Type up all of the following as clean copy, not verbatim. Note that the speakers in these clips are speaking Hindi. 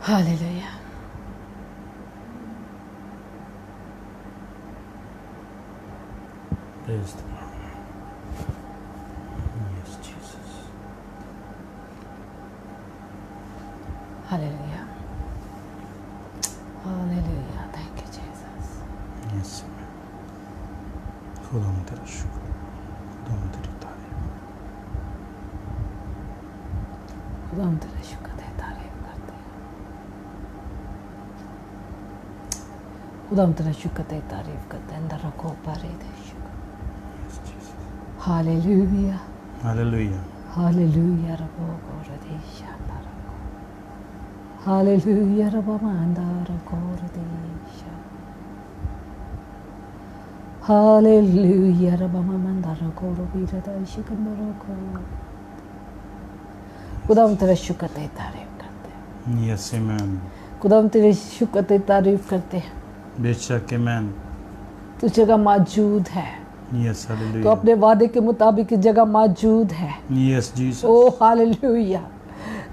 Hallelujah. Praise the Lord. Yes, Jesus. Hallelujah. Hallelujah. Thank you Jesus. Yes, Amen. खुदावंद तेरा शुक्र, खुदावंद तेरी तारीफ। खुदा हम तेरा शुक्र है, तारीफ करते हैं। खुदा हम तेरा शुक्र है, तारीफ करते हैं। अंदर रखो पारे दे शुक्र। Yes, Jesus. हालेलुया। Hallelujah. हालेलुया रबो गोरदेशा रखो। हालेलुया रबो मांदार गोरदेशा। हालेलुया रबो मांदार गोरबीरदा शिकंदर को। खुदा हम तेरा शुक्र है, तारीफ करते हैं। Yes, Amen. खुदा हम तेरे शुक्र है, तारीफ करते हैं। बेशक Amen. तू जगह मौजूद है। Yes, तो hallelujah. अपने वादे के मुताबिक इस जगह मौजूद है। Yes, Jesus. ओ हालेलुया।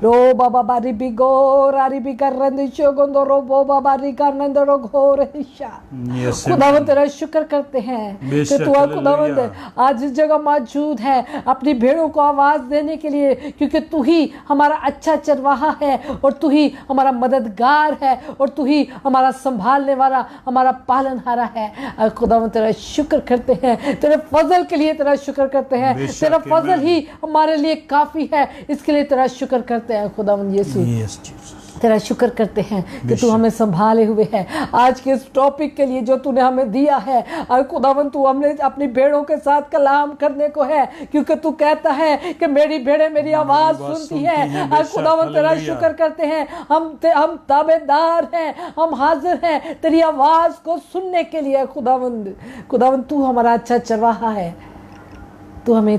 रो बाबा बारी बिगो रारी बिकरंद शोगंदो रो बो बाबा रिकानंद रो घोरेशा। Yes, खुदावंद Amen. तेरा शुक्र करते हैं कि बेशक, तू खुदावंद हालेलुया। आज इस जगह मौजूद है अपनी भेड़ों को आवाज देने के लिए, क्योंकि तू ही हमारा अच्छा चरवाहा है और तू ही हमारा मददगार है और तू ही हमारा संभालने वाला, हमारा पालनहारा है। खुदावंद तेरा शुक्र करते हैं, तेरे फजल के लिए तेरा शुक्र करते हैं। बेशक, तेरा फजल आमीन। ही हमारे लिए काफी है, इसके लिए तेरा शुक्र करते हैं खुदावंद यीशु। Yes, Jesus. तेरा शुक्र करते हैं कि तू बेशक। हमें संभाले हुए है आज के इस टॉपिक के लिए जो तूने हमें दिया है। और खुदावंद तू हमने अपनी भेड़ों के साथ कलाम करने को है, क्योंकि तू कहता है कि मेरी भेड़ें मेरी आवाज सुनती है। और बेशक, खुदावंद तेरा हालेलुया। शुक्र करते हैं, हम ताबेदार हैं, हम हाजिर हैं तेरी आवाज को सुनने के लिए। खुदावंद तू हमारा अच्छा चरवाहा है, तू हमें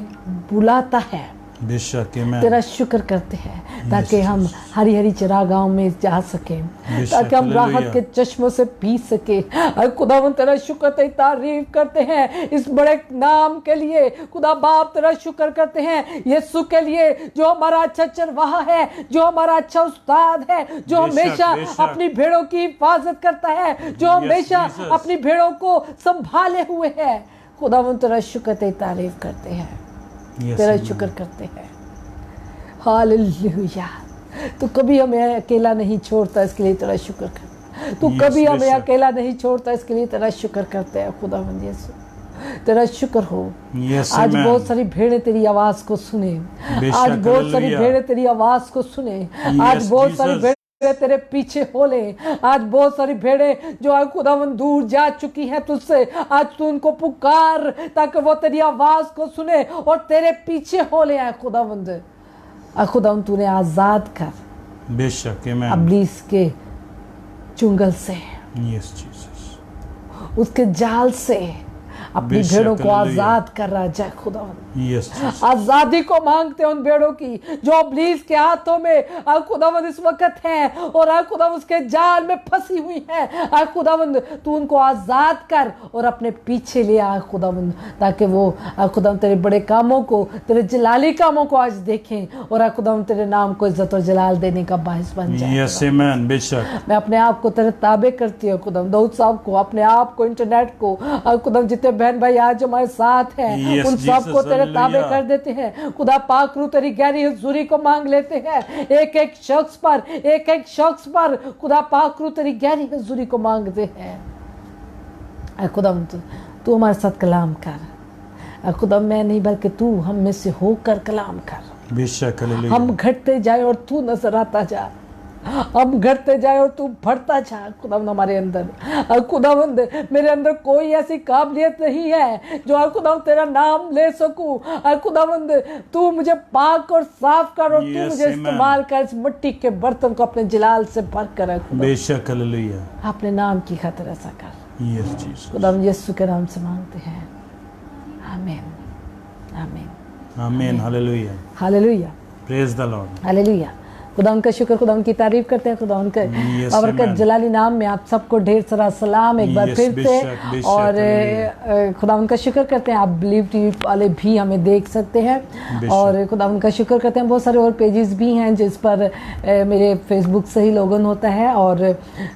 बुलाता है। बेशक तेरा Amen. शुक्र करते हैं ताकि हम हरी हरी चरागाहों में जा सकें, बेशक, ताकि हम राहत हालेलुया। के चश्मों से पी सके। और खुदावंद तेरा शुक्र ते तारीफ करते हैं इस बड़े नाम के लिए। खुदा बाप तेरा शुक्र करते हैं यीशु के लिए, जो हमारा अच्छा चरवाहा है, जो हमारा अच्छा उस्ताद है, जो बेशक, हमेशा बेशक। अपनी भेड़ों की हिफाजत करता है, जो हमेशा Jesus. अपनी भेड़ों को संभाले हुए है। खुदावंद तेरा शुक्र ते तारीफ करते हैं, Yes, तेरा Amen. शुक्र करते हैं। हालेलुया। तू कभी हमें अकेला नहीं छोड़ता, इसके लिए तेरा शुक्र कर। तू Yes, कभी हमें बेशक। अकेला नहीं छोड़ता, इसके लिए तेरा शुक्र करते हैं खुदावंद यीशु। तेरा शुक्र हो। Yes, आज Amen. बहुत सारी भेड़ें तेरी आवाज को सुने, बेशक, आज बहुत सारी हालेलुया। भेड़ें तेरी आवाज को सुने, Yes, आज बहुत सारी Jesus. भेड़ें तेरे पीछे हो ले। आज बहुत सारी भेड़ें जो आज खुदावंद दूर जा चुकी हैं तुझसे, आज तू उनको पुकार ताकि वो तेरी आवाज को सुने और तेरे पीछे हो ले। आए खुदावंद तूने आजाद कर बेशक Amen. अब्लीस के चुंगल से, Yes, Jesus. उसके जाल से अपनी बेशक, भेड़ों को हालेलुया। आजाद कर रहा है खुदावंद। Yes, Jesus. आजादी को मांगते हैं उन भेड़ों की जो अब्लीस के हाथों में खुदावंद इस वक्त है और खुदावंद उसके जाल में फंसी हुई है। खुदावंद तू उनको आजाद कर और अपने पीछे ले आ खुदावंद, ताकि वो खुदावंद तेरे बड़े कामों को, तेरे जलाली कामों को आज देखें और खुदावंद तेरे नाम को इज्जत और जलाल देने का बायस बन जाए। Yes, Amen. बेशक मैं अपने आप को तेरे ताबे करती हूँ खुदावंद, दाऊद साहब को, अपने आप को, इंटरनेट को, खुदावंद जितने बहन भाई आज हमारे साथ हैं Yes, उन सब को Jesus, तेरे ताबे हालेलुया। कर देते हैं। खुदा पाक रू तेरी गहरी हुजूरी को मांग लेते हैं, एक एक शख्स पर खुदा पाक रू तेरी गहरी हुजूरी को मांगते हैं। खुदा तू हमारे साथ कलाम कर। खुदा मैं नहीं बल्कि तू हम में से होकर कलाम कर। बेशक हालेलुया। हम घटते जाए और तू नजर आता जा, हम घटते जाए और तू बढ़ता जा खुदावंद हमारे अंदर। खुदावंद मेरे अंदर कोई ऐसी काबिलियत नहीं है जो खुदावंद तेरा नाम ले सकूं। खुदावंद तू मुझे पाक और साफ कर और तू Yes, मुझे amen. इस्तेमाल कर, इस मिट्टी के बर्तन को अपने जलाल से भर कर। बेशक हालेलुया। अपने नाम की खातिर ऐसा कर। Yes, Jesus. खुदावंद यीशु के नाम से मांगते हैं, आमीन आमीन Amen. Hallelujah. Hallelujah Praise the Lord. Hallelujah. खुदा उनका शुक्र, खुदा उनकी तारीफ करते हैं, खुदा उनका Yes, बाबरकत amen. जलाली नाम में आप सबको ढेर सारा सलाम एक बार Yes, फिर से। बेशक, बेशक, और खुदा उनका शुक्र करते हैं, आप बिलीव टीवी वाले भी हमें देख सकते हैं। बेशक। और खुदा उनका शुक्र करते हैं, बहुत सारे और पेजेस भी हैं जिस पर मेरे फेसबुक से ही लॉगिन होता है, और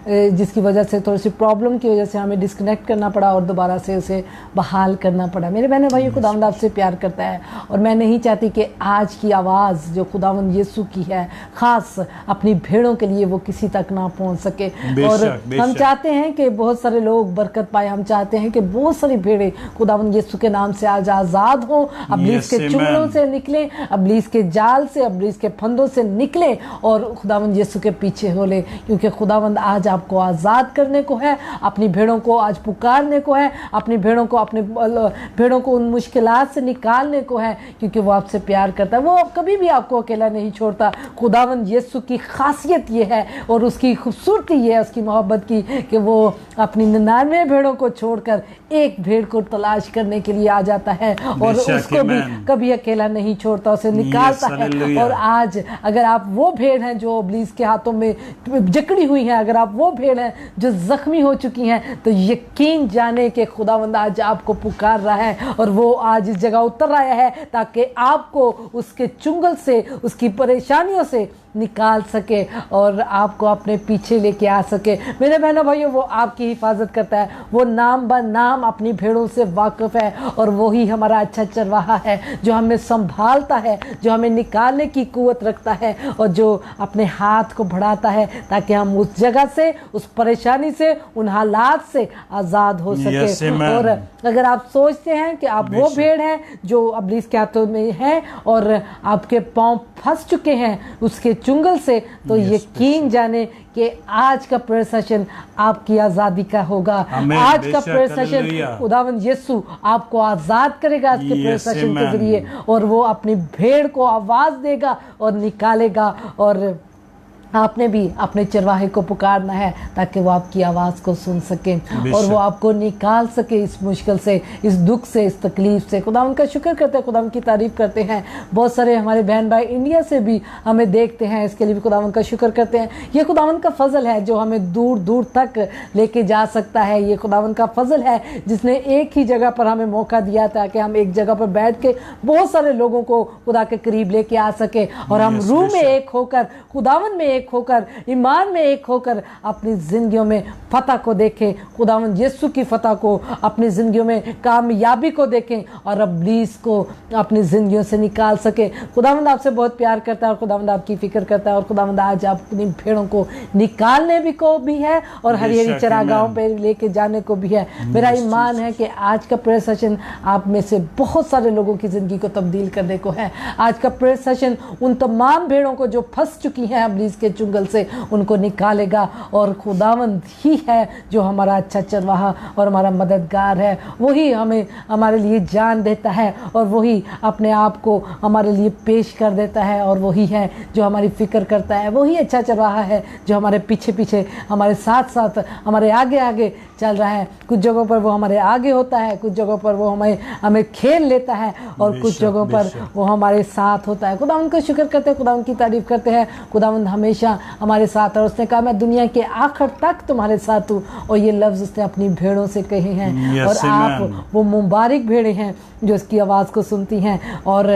जिसकी वजह से थोड़ी सी प्रॉब्लम की वजह से हमें डिस्कनेक्ट करना पड़ा और दोबारा से उसे बहाल करना पड़ा। मेरे बहनों भाइयों, खुदावंद आपसे प्यार करता है, और मैं नहीं चाहती कि आज की आवाज़ जो खुदावंद यीशु की है खास अपनी भेड़ों के लिए वो किसी तक ना पहुंच सके। और हम चाहते हैं कि बहुत सारे लोग बरकत पाए, हम चाहते हैं कि बहुत सारी भेड़ें खुदावंद यीशु के नाम से आज आज़ाद हों, अब्लीस के चुंगलों से निकलें, अब्लीस के जाल से, अब्लीस के फंदों से निकलें और खुदावंद यीशु के पीछे हो ले, क्योंकि खुदावंद आज आपको आज़ाद करने को है, अपनी भेड़ों को आज पुकारने को है, अपनी भेड़ों को उन मुश्किलात से निकालने को है, क्योंकि वो आपसे प्यार करता है। वो कभी भी आपको अकेला नहीं छोड़ता। खुदावंद यीशु की खासियत ये है और उसकी खूबसूरती ये है, उसकी मोहब्बत की, कि वो अपनी 99 भेड़ों को छोड़कर एक भेड़ को तलाश करने के लिए आ जाता है और उसको भी कभी अकेला नहीं छोड़ता, उसे निकालता है। और आज अगर आप वो भेड़ हैं जो इब्लीस के हाथों में जकड़ी हुई हैं, अगर आप वो भेड़ हैं जो जख्मी हो चुकी हैं, तो यकीन जाने कि खुदावंद आज आपको पुकार रहा है और वो आज इस जगह उतर आया है ताकि आपको उसके चुंगल से, उसकी परेशानियों से निकाल सके और आपको अपने पीछे लेके आ सके। मेरे बहनों भाइयों, वो आपकी हिफाजत करता है, वो नाम ब नाम अपनी भेड़ों से वाकिफ है, और वही हमारा अच्छा चरवाहा है जो हमें संभालता है, जो हमें निकालने की कुव्वत रखता है और जो अपने हाथ को बढ़ाता है ताकि हम उस जगह से, उस परेशानी से, उन हालात से आज़ाद हो सके। और अगर आप सोचते हैं कि आप वो भेड़ हैं जो इब्लीस के हाथों में हैं और आपके पांव फंस चुके हैं उसके चुंगल से, तो यकीन जाने कि आज का प्रेयर सेशन आपकी आज़ादी का होगा। आज का प्रेयर सेशन खुदावंद यीशु आपको आज़ाद करेगा आज के प्रेयर सेशन के जरिए, और वो अपनी भेड़ को आवाज़ देगा और निकालेगा। और आपने भी अपने चरवाहे को पुकारना है ताकि वो आपकी आवाज़ को सुन सके और वो आपको निकाल सके इस मुश्किल से, इस दुख से, इस तकलीफ से। खुदा उनका शुक्र करते हैं, खुदा उनकी तारीफ करते हैं। बहुत सारे हमारे बहन भाई इंडिया से भी हमें देखते हैं, इसके लिए भी खुदा उनका शुक्र करते हैं। ये खुदावंद का फजल है जो हमें दूर दूर तक लेके जा सकता है। ये खुदावंद का फजल है जिसने एक ही जगह पर हमें मौका दिया था कि हम एक जगह पर बैठ के बहुत सारे लोगों को खुदा के करीब लेके आ सके और हम रूह में एक होकर, खुदावंद में एक होकर, ईमान में एक होकर अपनी जिंदगियों में फतह को देखें, खुदावंद यीशु की फतह को अपनी जिंदगियों में, कामयाबी को देखें और इब्लीस को अपनी जिंदगियों से निकाल सके। खुदावंद आपसे बहुत प्यार करता है और खुदावंद आपकी फिक्र करता है और खुदावंद आज अपनी भेड़ों को निकालने भी को भी है और हरी हरी चरागाहों पे लेके जाने को भी है। मेरा ईमान है कि आज का प्रेयर सेशन आप में से बहुत सारे लोगों की जिंदगी को तब्दील करने को है। आज का प्रेयर सेशन उन तमाम भेड़ों को जो फंस चुकी हैं इब्लीस के चुंगल से, उनको निकालेगा और खुदावंद ही है जो हमारा अच्छा चरवाहा और हमारा मददगार है। वही हमें हमारे लिए जान देता है और वही अपने आप को हमारे लिए पेश कर देता है और वही है जो हमारी फिक्र करता है। वही अच्छा चरवाहा है जो हमारे पीछे पीछे, हमारे साथ साथ, हमारे आगे आगे चल रहा है। कुछ जगहों पर वो हमारे आगे होता है, कुछ जगहों पर वो हमें खेल लेता है और कुछ जगहों पर वो हमारे साथ होता है। खुदावंद का शुक्र करते हैं, खुदावंद की तारीफ करते हैं। खुदावंद हमेशा हमारे साथ है। उसने कहा मैं दुनिया के आखिर तक तुम्हारे साथ हूँ, और ये लफ्ज़ उसने अपनी भेड़ों से कहे हैं। और आप वो मुबारक भेड़ें हैं जो इसकी आवाज़ को सुनती हैं और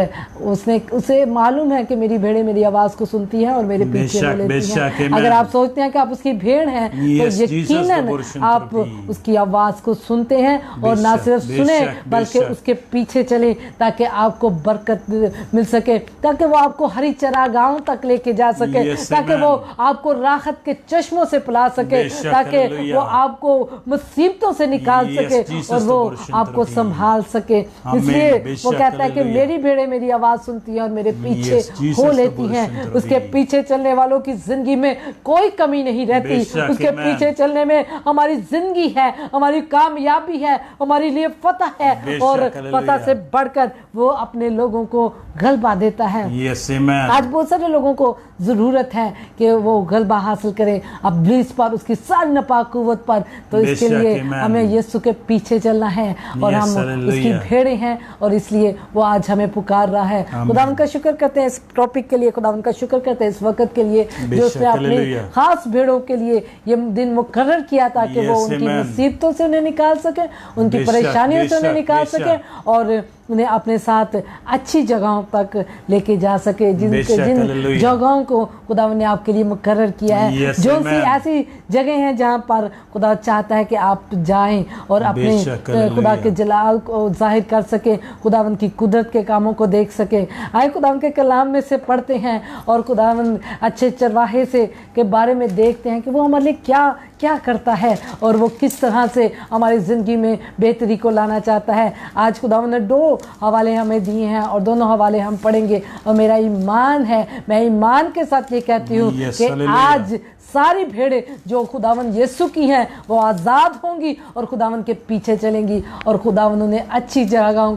उसे मालूम है कि मेरी भेड़ें मेरी आवाज़ को सुनती हैं और मेरे पीछे हो लेती हैं। अगर आप सोचते हैं कि आप उसकी भेड़ हैं तो यकीनन आप उसकी आवाज़ को सुनते हैं और ना सिर्फ सुने बल्कि उसके पीछे चले ताकि आपको बरकत मिल सके, ताकि वो आपको हरी चरागाहों तक लेके जा सके, ताकि वो आपको राहत के चश्मों से पिला सके, ताकि वो आपको मुसीबतों से निकाल सके और वो आपको संभाल सके। इसलिए वो कहता है कि मेरी भेड़ें मेरी आवाज़ सुनती हैं और मेरे पीछे हो लेती हैं। उसके पीछे चलने वालों की जिंदगी में कोई कमी नहीं रहती। उसके पीछे चलने में हमारी जिंदगी तरक्की है, हमारी कामयाबी है, हमारे लिए फतह है, बेशक, और हालेलुया। फतह से बढ़कर वो अपने लोगों को गलबा देता है। यस आमेन। आज बहुत सारे लोगों को जरूरत है कि वो गलबा हासिल करें अब इब्लीस पर, उसकी सारी नापाक कुव्वत पर। तो इसके बेशक, लिए आमीन। हमें यीशु के पीछे चलना है, और यस, हम हालेलुया। उसकी भेड़ें हैं, और इसलिए वो आज हमें पुकार रहा है। आमीन। खुदावन का शुक्र करते हैं इस टॉपिक के लिए, खुदावन का शुक्र करते हैं इस वक्त के लिए जो बेशक, उसने अपनी हालेलुया। खास भेड़ों के लिए ये दिन मुकर्रर किया ताकि वो यस, उनकी आमीन। मुसीबतों से उन्हें निकाल सके, उनकी बेशक, परेशानियों से उन्हें बेशक, निकाल बेशक। सके, और उन्हें अपने साथ अच्छी जगहों तक लेके जा सके, बेशक, जिन हालेलुया। जगहों को खुदावन ने आपके लिए मुकर्रर किया है। यस, जो सी आमीन। ऐसी जगह हैं जहां पर खुदा चाहता है कि आप जाएं और अपने बेशक, हालेलुया। खुदा के जलाल को जाहिर कर सके, खुदावन की कुदरत के कामों को देख सके। आए खुदावन के कलाम में से पढ़ते हैं और खुदावन अच्छे चरवाहे से के बारे में देखते हैं कि वो हमारे लिए क्या क्या करता है और वो किस तरह से हमारी ज़िंदगी में बेहतरी को लाना चाहता है। आज खुदावन ने 2 हवाले हमें दिए हैं और दोनों हवाले हम पढ़ेंगे, और मेरा ईमान है, मैं ईमान के साथ ये कहती हूँ यस, कि हालेलुया। आज सारी भेड़ें जो खुदावन यीशु की हैं वो आज़ाद होंगी और खुदावन के पीछे चलेंगी, और खुदावन उन्हें अच्छी जगहों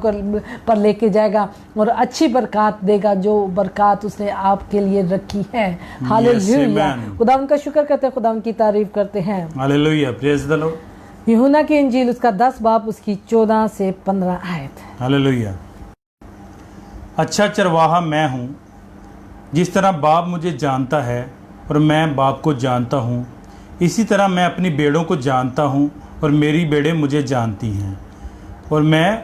पर लेके जाएगा और अच्छी बरकत देगा, जो बरकत उसने आपके लिए रखी है। हालेलुया। आमीन। खुदावन का शुक्र करते हैं, खुदावन की तारीफ करते हैं। हालेलुया। Praise the Lord. यूहन्ना की इंजील उसका 10 बाब उसकी 14 से 15 आयत। हालेलुया। अच्छा चरवाहा मैं हूँ, जिस तरह बाप मुझे जानता है और मैं बाप को जानता हूँ, इसी तरह मैं अपनी भेड़ों को जानता हूँ और मेरी भेड़ें मुझे जानती हैं, और मैं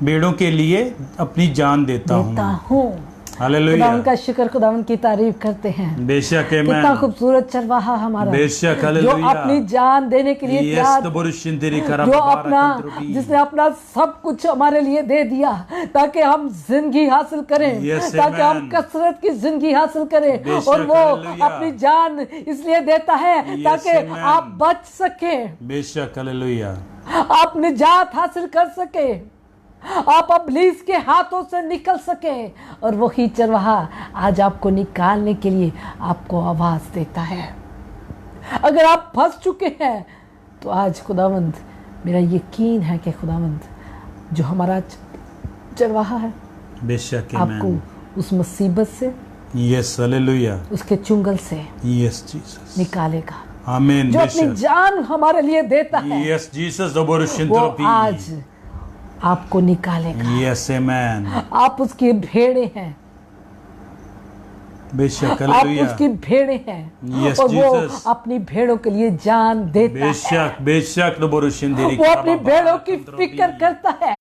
भेड़ों के लिए अपनी जान देता हूँ। हालेलुया। खुदावन का शुक्र, खुदावन की तारीफ करते हैं। बेशक कितना आमेन। खूबसूरत चरवाहा हमारा, बेशक, जो हालेलुया। अपनी जान देने के लिए यस तैयार, तो बुरुशिंदिरी करा जो बाबा अपना रकंद्रुबी। जिसने अपना सब कुछ हमारे लिए दे दिया ताकि हम जिंदगी हासिल करें, Yes, ताकि हम amen. कसरत की जिंदगी हासिल करें, बेशक, और वो हालेलुया। अपनी जान इसलिए देता है Yes, ताकि amen. आप बच सके, बेशक, हालेलुया। आप निजात हासिल कर सके, आप इब्लीस के हाथों से निकल सके। और वही चरवाहा आज आपको निकालने के लिए आपको आवाज देता है। अगर आप फंस चुके हैं तो आज खुदावंद, मेरा यकीन है कि खुदावंद जो हमारा चरवाहा है बेशक आपको आमेन। उस मुसीबत से, यस, हालेलुया। उसके चुंगल से यस जीसस। निकालेगा। आमेन। जो अपनी बेशक। जान हमारे लिए देता है यस जीसस द वो बुरुशिंद्रुबी। आज आपको निकालेगा। Yes amen. आप उसकी भेड़ें हैं, बेशक, आप हालेलुया। उसकी भेड़ें हैं, Yes, और वो Jesus. अपनी भेड़ों के लिए जान देता है। बेशक, बेशक द बुरुशिंदिरी वो करा अपनी बाबा भेड़ों की रकंद्रुबी। फिक्र करता है,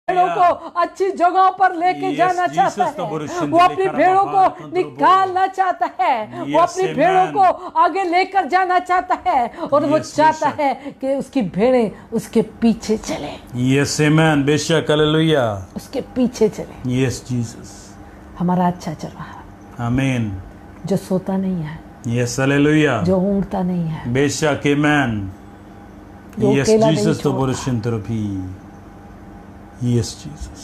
भेड़ों को अच्छी जगहों पर लेके Yes, जाना Jesus, चाहता तो है। बुरुशिंदिरी वो अपनी करा भेड़ों बाबा को रकंद्रुबी। निकालना चाहता है, वो Yes, अपनी भेड़ों amen. को आगे लेकर जाना चाहता है, और वो Yes, चाहता बेशक। है कि उसकी भेड़ें उसके पीछे चले, यस आमेन। बेशक, हालेलुया। उसके पीछे चले। Yes Jesus. हमारा अच्छा चरवाहा आमेन। जो सोता नहीं है, यस, हालेलुया। जो ऊँगता नहीं है, बेशक आमेन। जो यस अकेला नहीं जीसस द छोड़ता, बुरुशिंद्रुबी। Yes Jesus.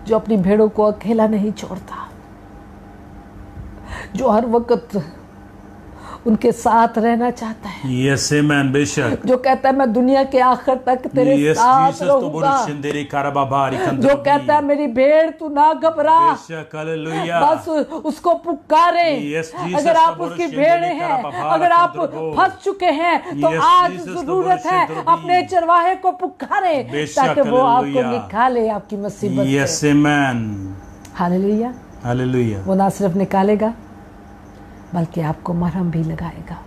जो अपनी भेड़ों को अकेला नहीं छोड़ता, जो हर वक्त उनके साथ रहना चाहता है, यस आमेन। बेशक। जो कहता है मैं दुनिया के आखिर तक तेरे यस साथ जीसस तो रहूंगा, बुरुशिंदिरी करा बाबा जो रकंद्रुबी। कहता है मेरी भेड़ तू ना घबरा, बेशक, हालेलुया। बस उसको पुकारे। Yes, Jesus, अगर आप तो उसकी बुरुशिंदिरी भेड़ें हैं, करा बाबा अगर आप रकंद्रुबो। फंस चुके हैं तो Yes, आज Jesus, तो जरूरत है बुरुशिंद्रुबी। अपने चरवाहे को पुकारे बेशक, ताकि वो आपको हालेलुया। निकाले आपकी मुसीबत यस से। आमेन। हालेलुया। हालेलुया। वो ना सिर्फ निकालेगा बल्कि आपको मरहम भी लगाएगा।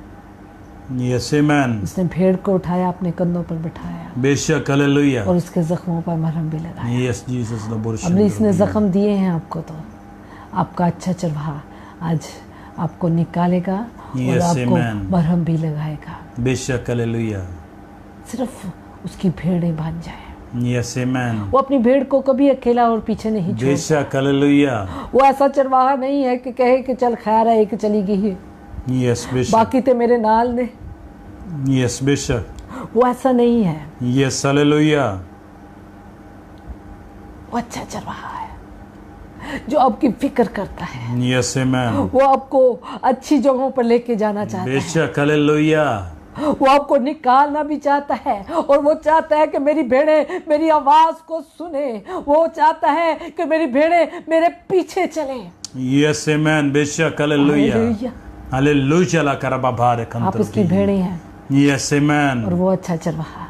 Yes amen. उसने भेड़ को उठाया, अपने कंधों पर बिठाया बेशक, हालेलुया। और उसके जख्मों पर मरहम भी लगाया। यस जीसस द अब इसने बुरुशिंद्रुबी। जख्म दिए हैं आपको, तो आपका अच्छा चरवाहा आज आपको निकालेगा और Yes, आपको amen. मरहम भी लगाएगा। बेशक, हालेलुया। सिर्फ उसकी भेड़ें बन जाए। Yes amen. वो अपनी भेड़ को कभी अकेला और पीछे नहीं छोड़ता। बेशक, हालेलुया। वो ऐसा चरवाहा नहीं है कि कहे कि चल खैर है, एक चली गई है, यस बेशक। बाकी ते मेरे नाल ने। यस बेशक। वो ऐसा नहीं है, यस, हालेलुया। वो अच्छा चरवाहा है जो आपकी फिक्र करता है। यस आमेन। वो आपको अच्छी जगहों पर लेके जाना चाहता है। बेशक, हालेलुया। वो आपको निकालना भी चाहता है और वो चाहता है कि मेरी भेड़ें मेरी आवाज को सुने। वो चाहता है कि मेरी भेड़ें मेरे पीछे चलें। Yes amen. बेशक हालेलुया हालेलुया। हालेलुया ला करबा भारे आप कंतर उसकी भेड़ें हैं यस आमेन। और वो अच्छा चरवाहा।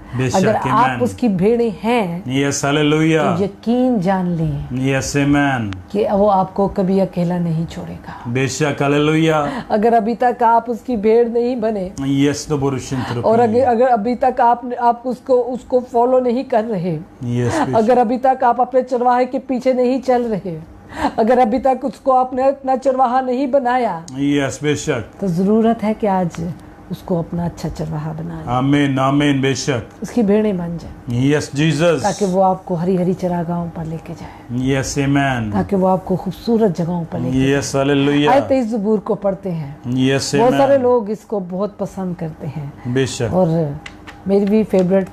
अगर बेशक आप आमेन। उसकी भेड़ें हैं यस हालेलुया तो यकीन जान लें यस आमेन। कि वो आपको कभी अकेला नहीं छोड़ेगा। बेशक हालेलुया अगर अभी तक आप उसकी भेड़ नहीं बने यस तो बोरुशन और अगर अभी तक आप उसको फॉलो नहीं कर रहे, यस अगर अभी तक आप अपने चरवाहे के पीछे नहीं चल रहे, अगर अभी तक उसको आपने अपना चरवाहा नहीं बनाया, यस बेशक तो जरूरत है कि आज उसको अपना अच्छा चरवाहा बना ले। आमीन आमीन। बेशक उसकी भेड़ें बन जाए यस जीसस ताकि वो आपको हरी हरी चरागाहों पर लेके जाए, यस आमेन। ताकि वो आपको खूबसूरत जगहों पर लेके यस हालेलुया आए। 23 ज़बूर को पढ़ते हैं, यस बहुत सारे आमेन। लोग इसको बहुत पसंद करते हैं बेशक और मेरी भी फेवरेट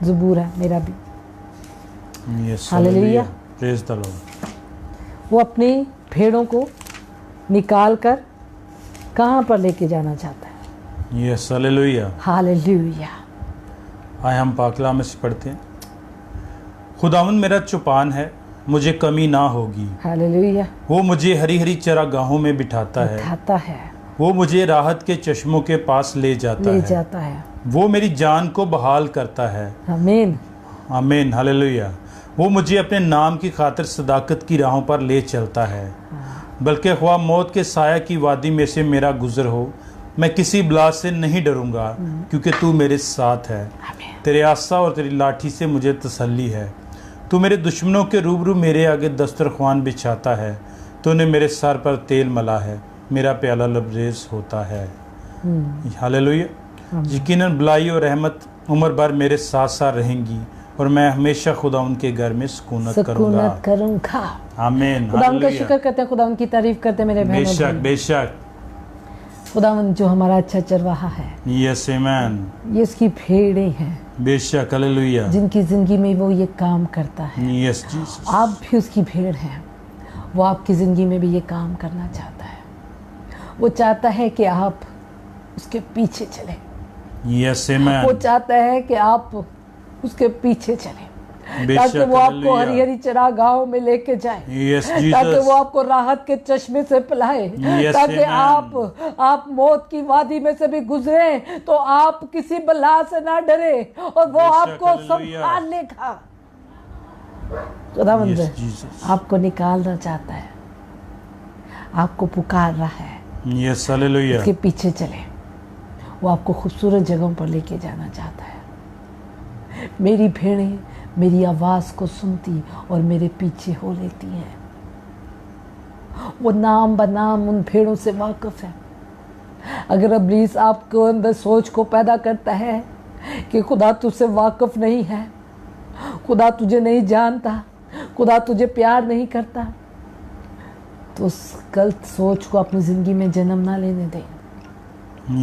ज़बूर है, मेरा भी। Yes hallelujah. Hallelujah praise the Lord. वो अपनी भेड़ों को निकाल कर कहाँ पर लेके जाना चाहता है। Yes hallelujah. हालेलुया। आए हम पाकला में से पढ़ते हैं। खुदावंद मेरा चौपान है, मुझे कमी ना होगी। हालेलुया। वो मुझे हरी हरी चरागाहों में बिठाता है। खाता है, वो मुझे राहत के चश्मों के पास ले जाता ले है। जाता है। वो मेरी जान को बहाल करता है। आमीन। आमीन हालेलुया। वो मुझे अपने नाम की खातिर सदाकत की राहों पर ले चलता है। बल्कि ख्वाह मौत के साया की वादी में से मेरा गुजर हो, मैं किसी बला से नहीं डरूंगा, क्योंकि तू मेरे साथ है। तेरे आसा और तेरी लाठी से मुझे तसल्ली है। तू मेरे दुश्मनों के रूबरू मेरे आगे दस्तरख्वान बिछाता है। तूने मेरे सर पर तेल मला है, मेरा प्याला लबरेज होता है। हालेलुया। यकीनन भलाई और रहमत उम्र भर मेरे साथ साथ रहेंगी और मैं हमेशा खुदा उनके घर में सुकूनत करूंगा। आमीन खुदा उनका हालेलुया। शुक्र करते हैं, खुदा उनकी तारीफ करते हैं मेरे बहनों बेशक भाई। बेशक खुदावंद जो हमारा अच्छा चरवाहा है, यस आमीन। ये उसकी भेड़ें हैं बेशक हालेलुया। जिनकी जिंदगी में वो ये काम करता है। Yes Jesus. आप भी उसकी भेड़ हैं, वो आपकी ज़िंदगी में भी ये काम करना चाहता है। वो चाहता है कि आप उसके पीछे चलें। यस वो आमीन। चाहता है कि आप उसके पीछे चलें बेशक ताकि वो आपको हालेलुया। हरी हरी चरागाहों में लेके जाए, यस ताकि जीसस। वो आपको राहत के चश्मे से पिलाए, Yes, ताकि amen. आप मौत की वादी में से भी गुजरे तो आप किसी बला से ना डरे और वो बेशक, आपको हालेलुया। संभाल लेगा। खुदावंद यस जीसस। आपको निकालना चाहता है, आपको पुकार रहा है, यस हालेलुया। उसके पीछे चले। वो आपको खूबसूरत जगहों पर लेके जाना चाहता है। मेरी भेड़ें मेरी आवाज़ को सुनती और मेरे पीछे हो लेती हैं। वो नाम बनाम उन भेड़ों से वाकिफ है। अगर इब्लीस आपको अंदर सोच को पैदा करता है कि खुदा तुझसे वाकिफ नहीं है, खुदा तुझे नहीं जानता, खुदा तुझे प्यार नहीं करता, तो उस गलत सोच को अपनी ज़िंदगी में जन्म ना लेने दें।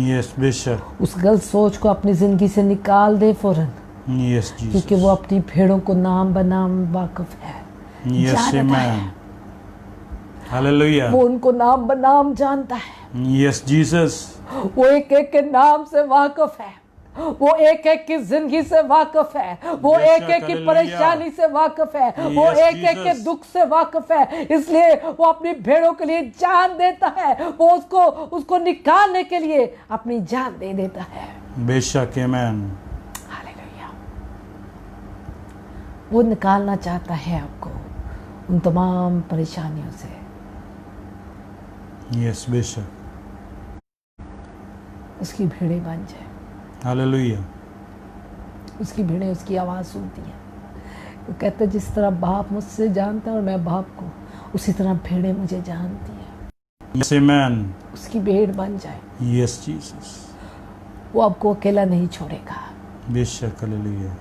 यस बेशक। उस गलत सोच को अपनी ज़िंदगी से निकाल दे फौरन, यस क्योंकि जीसस। वो अपनी भेड़ों को नाम बनाम वाकिफ है, यस जानता है। आमीन हालेलुया। वो उनको नाम बनाम जानता है, यस जीसस। वो एक एक के नाम से वाकिफ है, वो एक एक की जिंदगी से वाकिफ है, वो बेशक, एक एक की हालेलुया। परेशानी से वाकिफ है, वो Yes, एक एक के Jesus. दुख से वाकिफ है। इसलिए वो अपनी भेड़ों के लिए जान देता है, वो उसको निकालने के लिए अपनी जान दे देता है। बेशक आमीन। हालेलुया। वो निकालना चाहता है आपको उन तमाम परेशानियों से। यस बेशक। उसकी भेड़ें बन जाए, हालेलुया। उसकी भेड़ें उसकी आवाज़ सुनती हैं। वो कहता है जिस तरह बाप मुझसे जानता है और मैं बाप को, उसी तरह भेड़ें मुझे जानती हैं। यस आमीन। उसकी भेड़ बन जाए, यस जीसस। वो आपको अकेला नहीं छोड़ेगा। बेशक हालेलुया।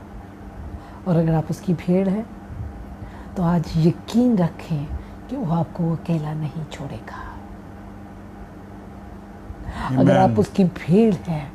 और अगर आप उसकी भेड़ हैं तो आज यकीन रखें कि वो आपको अकेला नहीं छोड़ेगा। अगर Amen. आप उसकी भेड़ हैं,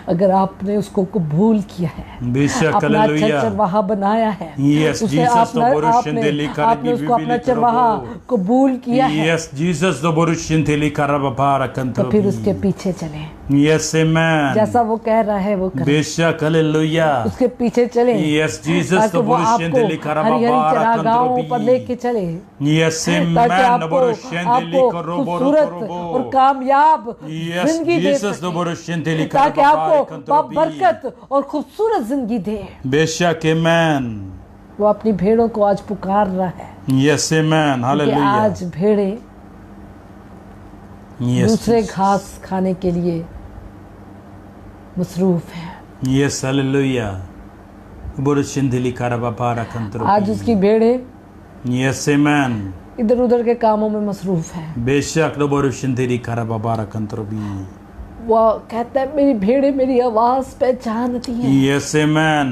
अगर आपने उसको कबूल किया है, बेशक अपना अच्छा हालेलुया। चरवाहा बनाया है, Yes, उसे Jesus, तो बोरुशन देली आपने करगी उसको अपना बिबिली चरवाहा करोबो। कबूल किया है, यस जीसस तो बोरुशन देली करबा बारा तो कंत्र। फिर उसके पीछे चलें। Yes, amen. जैसा वो कह रहा है वो करें, बेशक, हालेलुया। उसके पीछे चले, Yes, Jesus, ताकि तो वो आपको बोरुशेंदेली हरी हरी कराबाबारा चरागाहों पर लेके कंट्रोबी। चले, Yes, ताकि amen. आपको बोरुशेंदेली करोबोरो खूबसूरत करोबो। और कामयाब Yes, जिंदगी दे Jesus, तो सके, बोरुशेंदेली ताकि कराबाबारा आपको कंट्रोबी। बरकत और खूबसूरत जिंदगी दे। बेशक, amen. वो अपनी भेड़ों को आज पुकार रहा है, Yes, amen. क्योंकि हालेलुया। आज भेड़े Yes, दूसरे Jesus. घास खाने के लिए मसरूफ है। Yes, hallelujah. बोरुशेंदेली कराबाबारा कंट्रोबी। आज उसकी भेड़े Yes, amen. इधर उधर के कामों में मसरूफ है। बेशक, तो बोरुशेंदेली कराबाबारा कंट्रोबी। वो कहता है मेरी भेड़े मेरी आवाज पहचानती हैं, Yes, amen.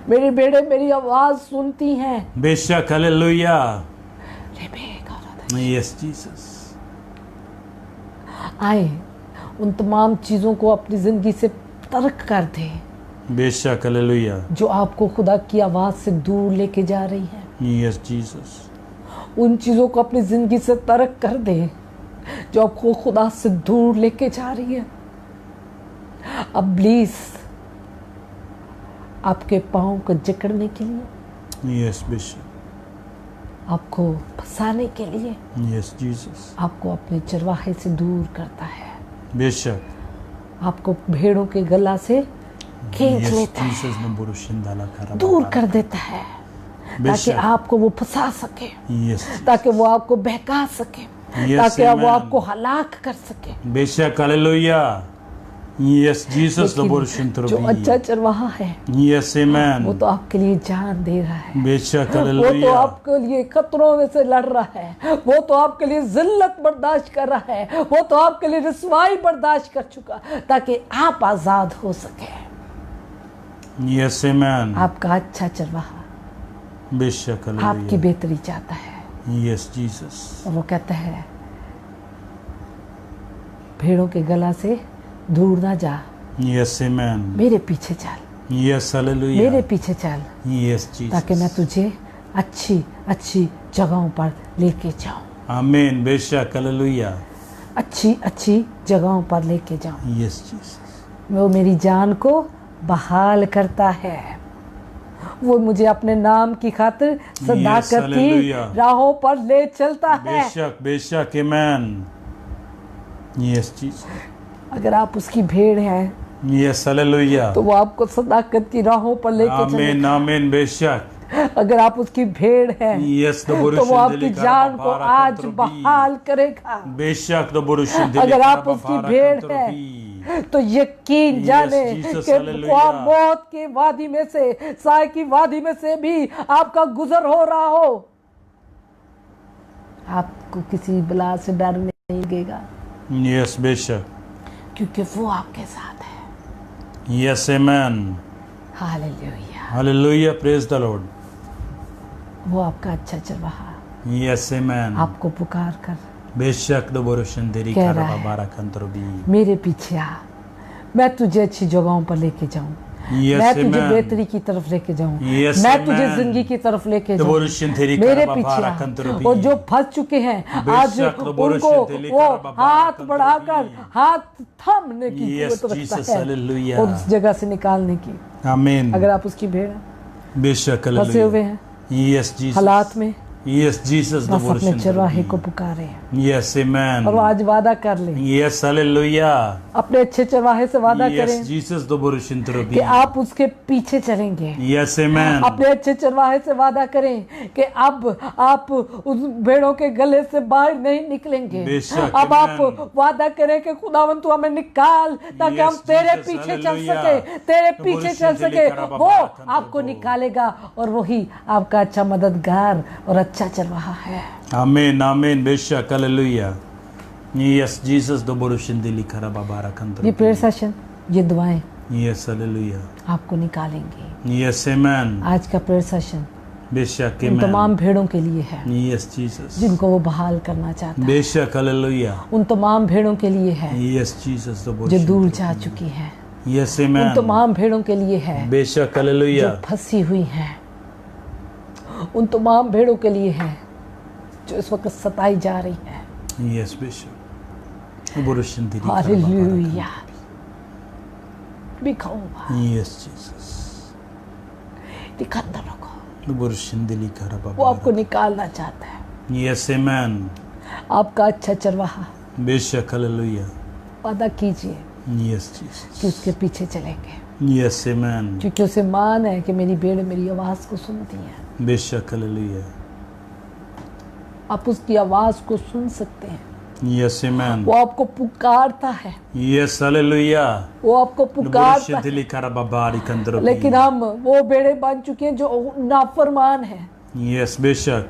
मेरी भेड़े मेरी आवाज सुनती हैं। बेशक, हालेलुया। Rebecca, Yes, Jesus. आए उन तमाम चीजों को अपनी जिंदगी से तर्क कर दे बेशक, हालेलुया। जो आपको खुदा की आवाज से दूर लेके जा रही है। Yes, Jesus. उन चीजों को अपनी जिंदगी से तर्क कर दे जो आपको खुदा से दूर लेके जा रही है। इब्लीस आपके पाँव को जकड़ने के लिए, Yes, बेशक। आपको फंसाने के लिए, Yes, Jesus. आपको अपने चरवाहे से दूर करता है, बेशक। आपको भेड़ों के गला से खींच Yes, लेता है, Jesus ने बोरुशेंदाला कराबाबारा। दूर कर देता है, ताकि बेशक। आपको वो फंसा सके, Yes, ताकि वो आपको बहका सके, Yes, ताकि वो amen. आपको हलाक कर सके। बेशक, हालेलुया। Yes, Jesus ने लेकिन बोरुशेंदाला। जो अच्छा चरवाहा है Yes, amen. वो तो आपके लिए जान दे रहा है, बेशक, वो तो हालेलुया। आपके लिए खतरों में से लड़ रहा है, वो तो आपके लिए जिल्लत बर्दाश्त कर रहा है, वो तो आपके लिए रिसवाई बर्दाश्त कर चुका, ताकि आप आजाद हो सके। Yes, amen. आपका अच्छा चरवाहा बेशक, आपकी हालेलुया। बेहतरी चाहता है, Yes, Jesus. और वो कहता है भेड़ों के गला से दूर ना जा, Yes, amen. मेरे पीछे चल, Yes, hallelujah. मेरे पीछे चल, Yes, Jesus. ताकि मैं तुझे अच्छी अच्छी जगहों पर लेके जाऊं, Amen. बेशक, हालेलुया। अच्छी अच्छी जगहों पर लेके जाऊं। Yes, Jesus. वो मेरी जान को बहाल करता है, वो मुझे अपने नाम की खातिर सदाकत की hallelujah. राहों पर ले चलता है। बेशक, बेशक, amen. Yes, Jesus. अगर आप उसकी भेड़ हैं Yes, hallelujah. तो वो आपको सदाकत की राहों पर लेके चलेगा। Amen, amen. बेशक. अगर आप उसकी भेड़ हैं Yes, तो वो आपकी जान को आज बहाल करेगा। बेशक, अगर आप उसकी भेड़ हैं तो यकीन जाने Jesus, कि hallelujah. वो मौत की वादी में से, साय की वादी में से भी आपका गुजर हो रहा हो, आपको किसी बला से डर नहीं लगेगा, Yes, बेशक. क्योंकि वो आपके साथ है। Yes, amen. Hallelujah. Hallelujah. Praise the Lord. वो आपका अच्छा चरवाहा Yes, amen. आपको पुकार कर बेशक, दो बोरुशन तेरी कह रहा है, बारह कंतरबी। मेरे पीछे आ, मैं तुझे अच्छी जगहों पर लेके जाऊं, Yes, मैं तुझे amen. बेहतरी की तरफ लेके जाऊं, Yes, मैं तुझे amen. जिंदगी की तरफ लेके दो जाऊं, बोरुशन तेरी मेरे बारह पीछे कंतरबी। आ। और जो फंस चुके हैं आज बेशक, दो बोरुशन उनको तेरी वो बारह हाथ कंतरबी। बढ़ाकर हाथ थामने की Yes, कुव्वत Jesus, रखता है hallelujah. और उस जगह से निकालने की। Amen. अगर आप उसकी भेड़ हैं, बेशक, फंसे हुए hallelujah. हैं Yes, Jesus. हालात में, Yes, Jesus, दो बस अपने बोरुशन चरवाहे तेरी। को पुकारे हैं Yes, amen. और वो आज वादा कर ले, Yes, hallelujah. अपने अच्छे चरवाहे से वादा Yes, करें Jesus, दो बोरुशन कि तेरी। आप उसके पीछे चलेंगे। Yes, amen. अपने अच्छे चरवाहे से वादा करें कि अब आप उस भेड़ों के गले से बाहर नहीं निकलेंगे। बेशक, अब आप amen. वादा करें कि खुदावन तू हमें निकाल, ताकि Yes, हम तेरे Jesus, पीछे चल hallelujah. सके, तेरे तो पीछे बोरिश चल से सके। लेकर अब वो बारह खंतर आपको को। निकालेगा और वही आपका अच्छा मददगार और अच्छा चरवाहा है। Amen, amen. बेशक, hallelujah. Yes, Jesus, दो बोरुशन दिली खरा बारह कंतर। ये प्रेयर सेशन, ये दुआएं Yes, hallelujah. आपको निकालेंगी। Yes, amen. आज का प्रेयर सेशन बेशक, उन तमाम amen. भेड़ों के लिए है Yes, Jesus. जिनको वो बहाल करना चाहता है। बेशक, hallelujah. उन तमाम भेड़ों के लिए है Yes, Jesus, दो जो बोरुशन। दूर जा चुकी हैं। Yes, उन amen. तमाम भेड़ों के लिए है बेशक, जो hallelujah. फंसी हुई हैं। उन तमाम भेड़ों के लिए है जो इस वक्त सताई जा रही है। Yes, बेशक। बोरुशन दिली खरा हालेलुया। भी खाऊंगा। Yes, Jesus. दिखाता रखो, Burshindili वो karababa. आपको निकालना चाहता है। Yes, amen. आपका अच्छा चरवाहा, बेशक, hallelujah. वादा कीजिए Yes, कि Jesus. उसके पीछे चलेंगे, Yes, amen. क्योंकि उसे मान है कि मेरी भेड़ मेरी आवाज को सुनती है। बेशक, hallelujah. आप उसकी आवाज को सुन सकते हैं। Yes, amen. वो आपको पुकारता है, Yes, hallelujah. वो आपको पुकारता है। Burshindili karababa kandrobi. लेकिन हम वो भेड़े बन चुके हैं जो नाफरमान है, Yes, बेशक,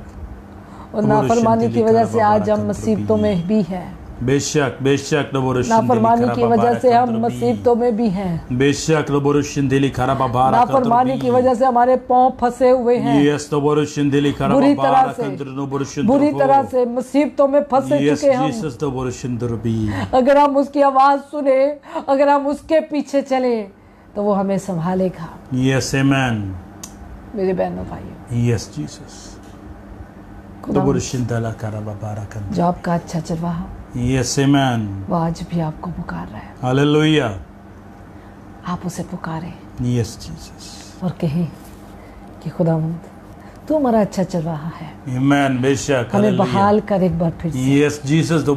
और नाफरमानी की वजह से आज हम मुसीबतों में भी हैं। बेशक, बेशक, नाफरमानी की वजह से हम मुसीबतों में भी हैं। बेशक, नाफरमानी की वजह से हमारे पांव फंसे हुए हैं, Yes, बुरी तरह से मुसीबतों में फंसे चुके हैं हम। Jesus, अगर हम उसकी आवाज सुने, अगर हम उसके पीछे चले, तो वो हमें संभालेगा। Yes, amen. मेरे बहनों भाइयों, Yes, Jesus. खुदा Yes, जो आपका अच्छा चरवाहा, amen. वो आज भी आपको पुकार रहा है। Hallelujah. आप उसे पुकारें Yes, Jesus. और कहें कि खुदावंद, तू हमारा अच्छा चरवाहा है, Amen. बेशक, हमें hallelujah. बहाल कर एक बार फिर से, Yes, Jesus,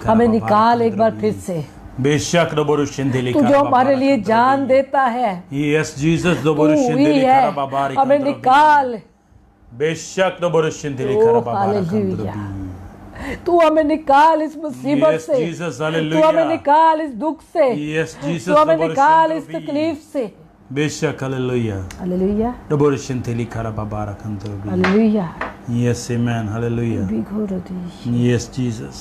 हमें निकाल एक बार फिर से। बेशक, तू जो हमारे लिए जान देता है, Yes, Jesus, तू ही है, हमें निकाल। बेशक, हालेलुया। तू हमें निकाल इस मुसीबत Yes, से, Jesus, तू हमें hallelujah. निकाल इस दुख से, Yes, Jesus, तू हमें निकाल इस तकलीफ से। बेशक, hallelujah. Hallelujah, hallelujah. Yes, amen, hallelujah. बिघोरदी। Yes, Jesus.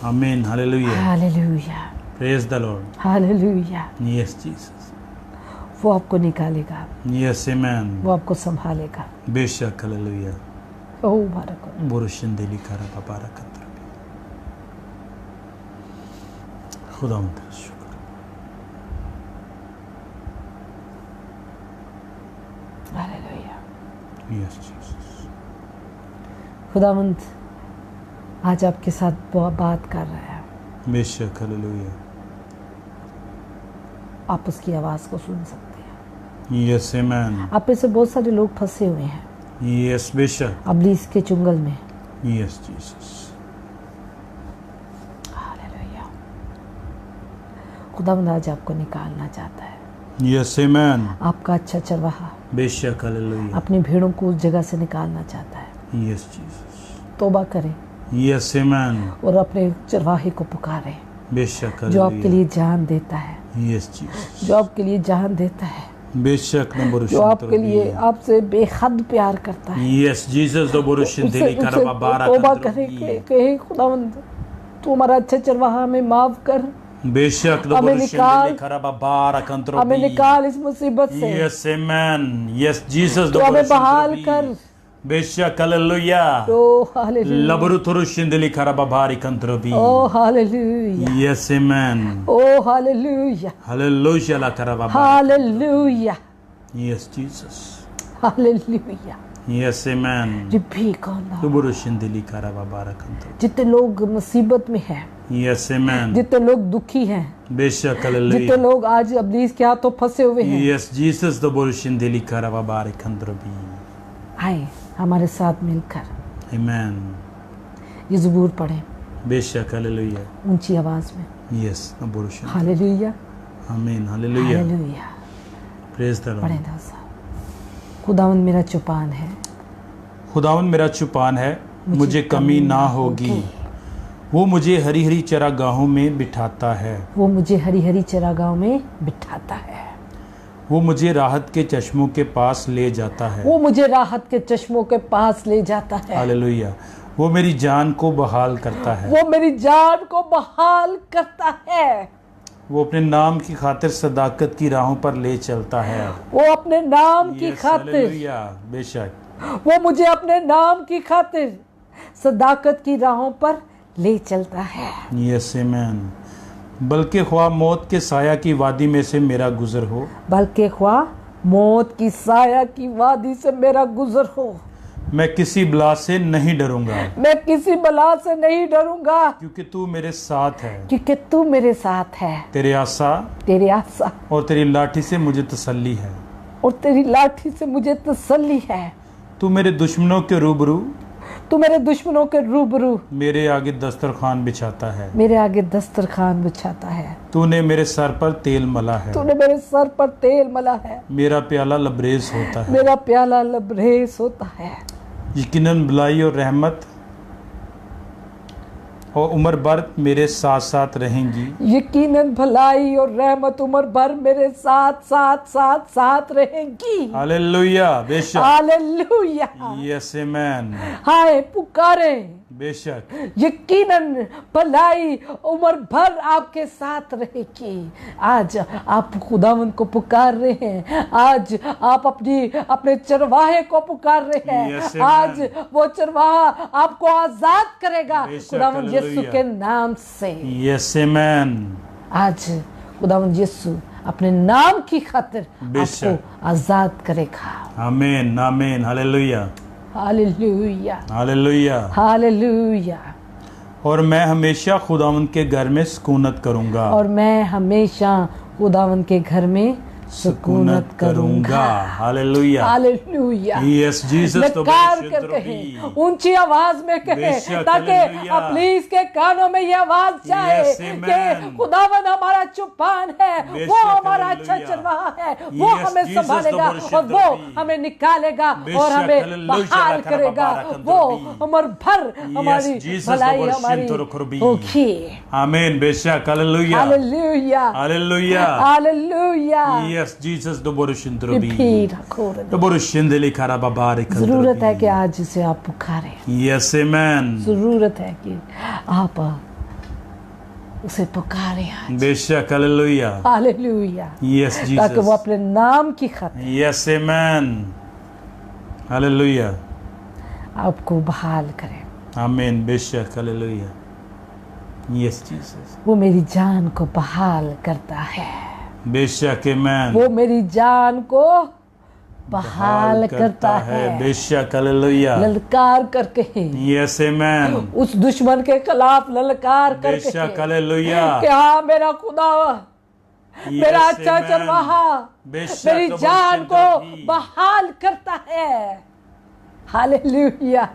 Amen, hallelujah. Hallelujah, Praise the Lord. Hallelujah. Yes, Jesus. वो आपको निकालेगा, Yes, amen. वो आपको संभालेगा। बेशक, hallelujah. ओह मुबारक हो। बुरुशिंदेली करा बाबा कंत्र खुदा तेरा शुक्र। हालेलुया। Yes Jesus. खुदावंद आज आपके साथ बहुत बात कर रहा है, बेशक, हालेलुया। आप उसकी आवाज को सुन सकते हैं। यस, आमेन। आप में से बहुत सारे लोग फंसे हुए हैं, यस, बेशक, इब्लीस के चुंगल में। Yes Jesus. हालेलुया। खुदावंद आज आपको निकालना चाहता है। यस, आमेन। आपका अच्छा चरवाहा बेशक, हालेलुया। अपनी भेड़ों को उस जगह से निकालना चाहता है। Yes Jesus. तौबा करें यस, आमेन। और अपने चरवाहे को पुकारें बेशक, जो आपके लिए जान देता है, यस जीसस। जो आपके लिए जान देता है, बेशक, जो आपके लिए आपसे बेहद प्यार करता है। Yes Jesus. दो बुरुशिंदेली करा बाबा तौबा करें कि खुदावंद तू हमारा अच्छा चरवाहा हमें माफ कर, बेशक, हमें निकाल, हमें निकाल इस मुसीबत से। Yes, amen. Yes Jesus. तू हमें बहाल कर। बेशक, हालेलुया। ओ हालेलुया। लबरुथुरु शिंदली करा बाबारी कंत्रबी। Oh hallelujah. Yes, amen. Oh hallelujah. Hallelujah ला करा बाबा। Hallelujah. Yes Jesus. Hallelujah. Yes, amen. रिभी कौन लबरुथुरु शिंदली करा बाबारा कंत्र। जितने लोग मुसीबत में हैं, यस, आमेन। जितने लोग दुखी हैं, बेशक, जितने हालेलुया। लोग आज इब्लीस के हाथों फंसे हुए हैं, यस जीसस। लबरुथुरु शिंदली करा बाबारी कंत्रबी। आए हमारे साथ मिलकर आमेन। ये ज़बूर पढ़ें बेशक, हालेलुया। ऊंची आवाज में। यस, लबरुथुरु शिंदली। हालेलुया। आमीन, हालेलुया। हालेलुया। प्रेज द पढ़ें लॉर्ड। दासा। खुदावंद मेरा चुपान है, खुदावंद मेरा चुपान है, मुझे कमी ना होगी। वो मुझे हरी हरी चरागाहों में बिठाता है। वो मुझे हरी हरी चरागाहों में बिठाता है। वो मुझे राहत के चश्मों के पास ले जाता है। वो मुझे राहत के चश्मों के पास ले जाता है। हालेलुया। वो मेरी जान को बहाल करता है। वो मेरी जान को बहाल करता है। वो अपने नाम की खातिर सदाकत की राहों पर ले चलता है। वो अपने नाम की यस, खातिर, हालेलुया। बेशक, वो मुझे अपने नाम की खातिर सदाकत की राहों पर ले चलता है। यस, आमीन। बल्कि ख्वाह मौत के साया की वादी में से मेरा गुजर हो, बल्कि ख्वाह मौत की साया की वादी से मेरा गुजर हो, मैं किसी बला से नहीं डरूंगा, मैं किसी बला से नहीं डरूंगा, क्योंकि तू मेरे साथ है। क्योंकि तू मेरे साथ है। तेरे आसा तेरी आशा और तेरी लाठी से मुझे तसल्ली है। और तेरी लाठी से मुझे तसल्ली है। तू मेरे दुश्मनों के रूबरू तू मेरे दुश्मनों के रूबरू मेरे आगे दस्तरखान बिछाता है। मेरे आगे दस्तरखान बिछाता है। तूने मेरे सर पर तेल मला है। तूने मेरे सर पर तेल मला है। मेरा प्याला लबरेज होता है। मेरा प्याला लबरेज होता है। यकीनन भलाई और रहमत और उम्र भर मेरे साथ साथ रहेंगी। यकीनन भलाई और रहमत उम्र भर मेरे साथ साथ साथ साथ रहेंगी। हालेलुया। बेशक। हालेलुया। यस आमेन। हाय पुकारे। बेशक। यकीनन भलाई उम्र भर आपके साथ रहेगी। आज आप खुदावंद को पुकार रहे हैं। आज आप अपने चरवाहे को पुकार रहे हैं। Yes, आज वो चरवाहा आपको आजाद करेगा बेशक, खुदावंद यीशु हालेलुया। के नाम से। यस आमेन। आज खुदावंद यीशु अपने नाम की खातिर बेशक। आपको आजाद करेगा। आमीन आमीन। Hallelujah hallelujah. हालेलुया। हालेलुया। और मैं हमेशा खुदावंद के घर में सुकूनत करूंगा। और मैं हमेशा खुदावंद के घर में सुकूनत करूंगा। हालेलुया। हालेलुया। Yes Jesus. ललकार कर कहें, ऊंची आवाज में कहें, बेशक, ताकि हालेलुया। अपलीस के कानों में ये आवाज जाए Yes, कि amen। खुदावन हमारा चुपान है, बेशक, वो हमारा अच्छा हालेलुया। चरवाहा है, वो Yes, हमें Jesus, संभालेगा the worship और वो the हमें निकालेगा बेशक, और हमें हालेलुया, बहाल लखरा करेगा। बाबा वो रखंतरबी। उम्र भर हमारी Jesus, the भलाई worship हमारी the रखरबी। होगी। आमीन। बेशक। Hallelujah. Hallelujah. Hallelujah. Hallelujah. Yes Jesus. The बोरुशिंद्रबी। फिर खोल द बोरुशिंदली खरा बाबा जरूरत है कि आज इसे आप पुकारें। Yes amen. जरूरत है कि आप उसे पुकारें आज। बेशक। हालेलुया। हालेलुया। यस ताकि वो जीसस। अपने नाम की खातिर यस आमेन। हालेलुया। आपको बहाल करें। आमीन। बेशक। हालेलुया। Yes Jesus. वो मेरी जान को बहाल करता है। बेशक आमीन। वो मेरी जान को बहाल करता है। बेशक। हालेलुया। ललकार करके यस आमीन। उस दुश्मन के खिलाफ ललकार बेशक। करके हालेलुया। कि हाँ मेरा खुदा, मेरा Yes, अच्छा amen। चरवाहा बेशक। मेरी जान को बहाल करता है। हालेलुया।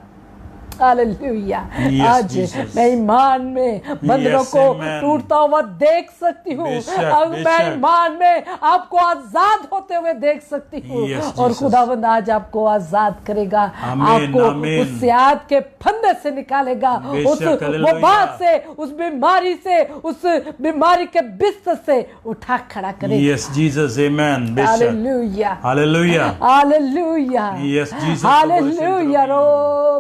हालेलुया। Yes, आज Jesus। मैं ईमान में बंधनों Yes, को amen। टूटता हुआ देख सकती हूँ। बेशक, अब मैं बेशक। ईमान में आपको आजाद होते हुए देख सकती हूँ। Yes, और Jesus। खुदावंद आज आपको आजाद करेगा। आमीन, आपको आमीन। उस सियाद के फंदे से निकालेगा, बेशक, उस हालेलुया। वबा से, उस बीमारी से, उस बीमारी के बिस्तर से उठा खड़ा करेगा। Yes Jesus. आमीन। बेशक। Hallelujah. Hallelujah. Hallelujah. Yes, Jesus। Hallelujah. रो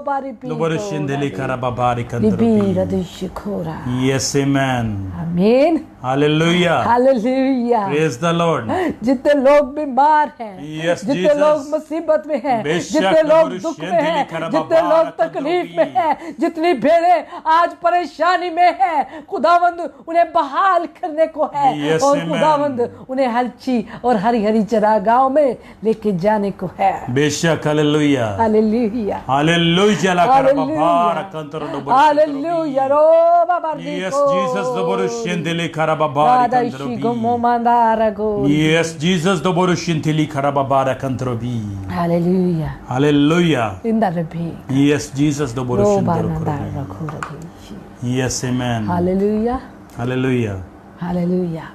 बारी पी बोरुशिंदली खरा बाबा बिबीर रखंतरबी। दिशखोरा। यस आमीन। आमीन। Hallelujah. Hallelujah. Praise the Lord. जितने लोग बीमार हैं, Yes, जितने Jesus। लोग मुसीबत में हैं, बेशक, जितने लोग मनुष्य दुख में दिली हैं, खरा जितने बाबा लोग तकलीफ रखंतरबी। में हैं, जितनी भेड़ें आज परेशानी में हैं, खुदावंद उन्हें बहाल करने को है। Yes, और amen। खुदावंद उन्हें हल्ची और हरी हरी चरागाहों में लेके जाने को है। बेशक। हालेलुया। हालेलुया। हालेलुया। ला खरा बाबा रखंतरबी। हालेलुया। रो बाबा Yes, Jesus, the borushindili karababa Shigo. Yes, Jesus, the borushintili karababa kantrobi. Hallelujah. Hallelujah. In the repeat. Yes, Jesus, the borushintili. Hallelujah. Yes, amen. Hallelujah. Hallelujah. Hallelujah.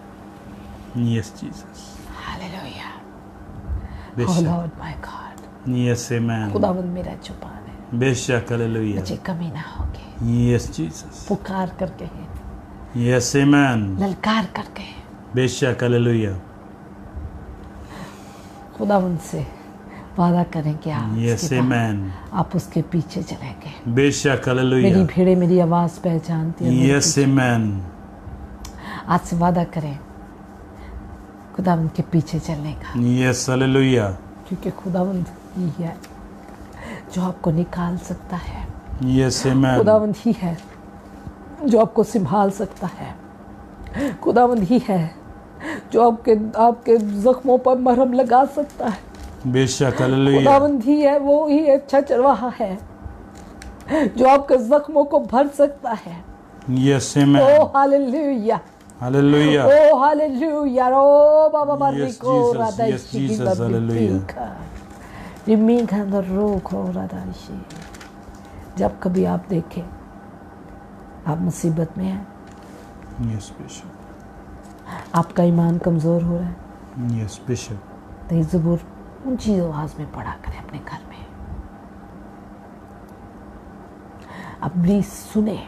Yes, Jesus. Hallelujah. Oh Bishop. Lord my God. Yes, amen. खुदावंद मेरा चुपान है, Bishop, hallelujah. मुझे कमी ना होगी। Yes, Jesus. पुकार करके है, Yes, amen. ललकार करके है, Bishop, hallelujah. खुदावंद से वादा करें कि आप Yes, उसके बाद amen. आप उसके पीछे चलेंगे। Bishop, मेरी hallelujah. भेड़ें मेरी आवाज पहचानती हैं। मेरे Yes, पीछे। amen. आज से वादा करें खुदावंद के पीछे चलने का, Yes, hallelujah. क्योंकि खुदावंद ही है जो आपको निकाल सकता है। Yes, amen. खुदावंद ही है जो आपको संभाल सकता है। खुदावंद ही है जो आपके जख्मों पर मरहम लगा सकता है। बेशक हालेलुया खुदावंद ही है, वो ही अच्छा चरवाहा है जो आपके जख्मों को भर सकता है। यस ओ आमेन हालेलुया, हालेलुया ओ हालेलुया, ओ बाबा Yes, बारिको Jesus. Radha Yes, Jesus. Hallelujah. रिमीका रोको राधा। जब कभी आप देखें आप मुसीबत में हैं, यस बेशक आपका ईमान कमजोर हो रहा है, यस बेशक तो ये ज़बूर ऊंची आवाज में पढ़ा करें अपने घर में। अब प्लीज सुने।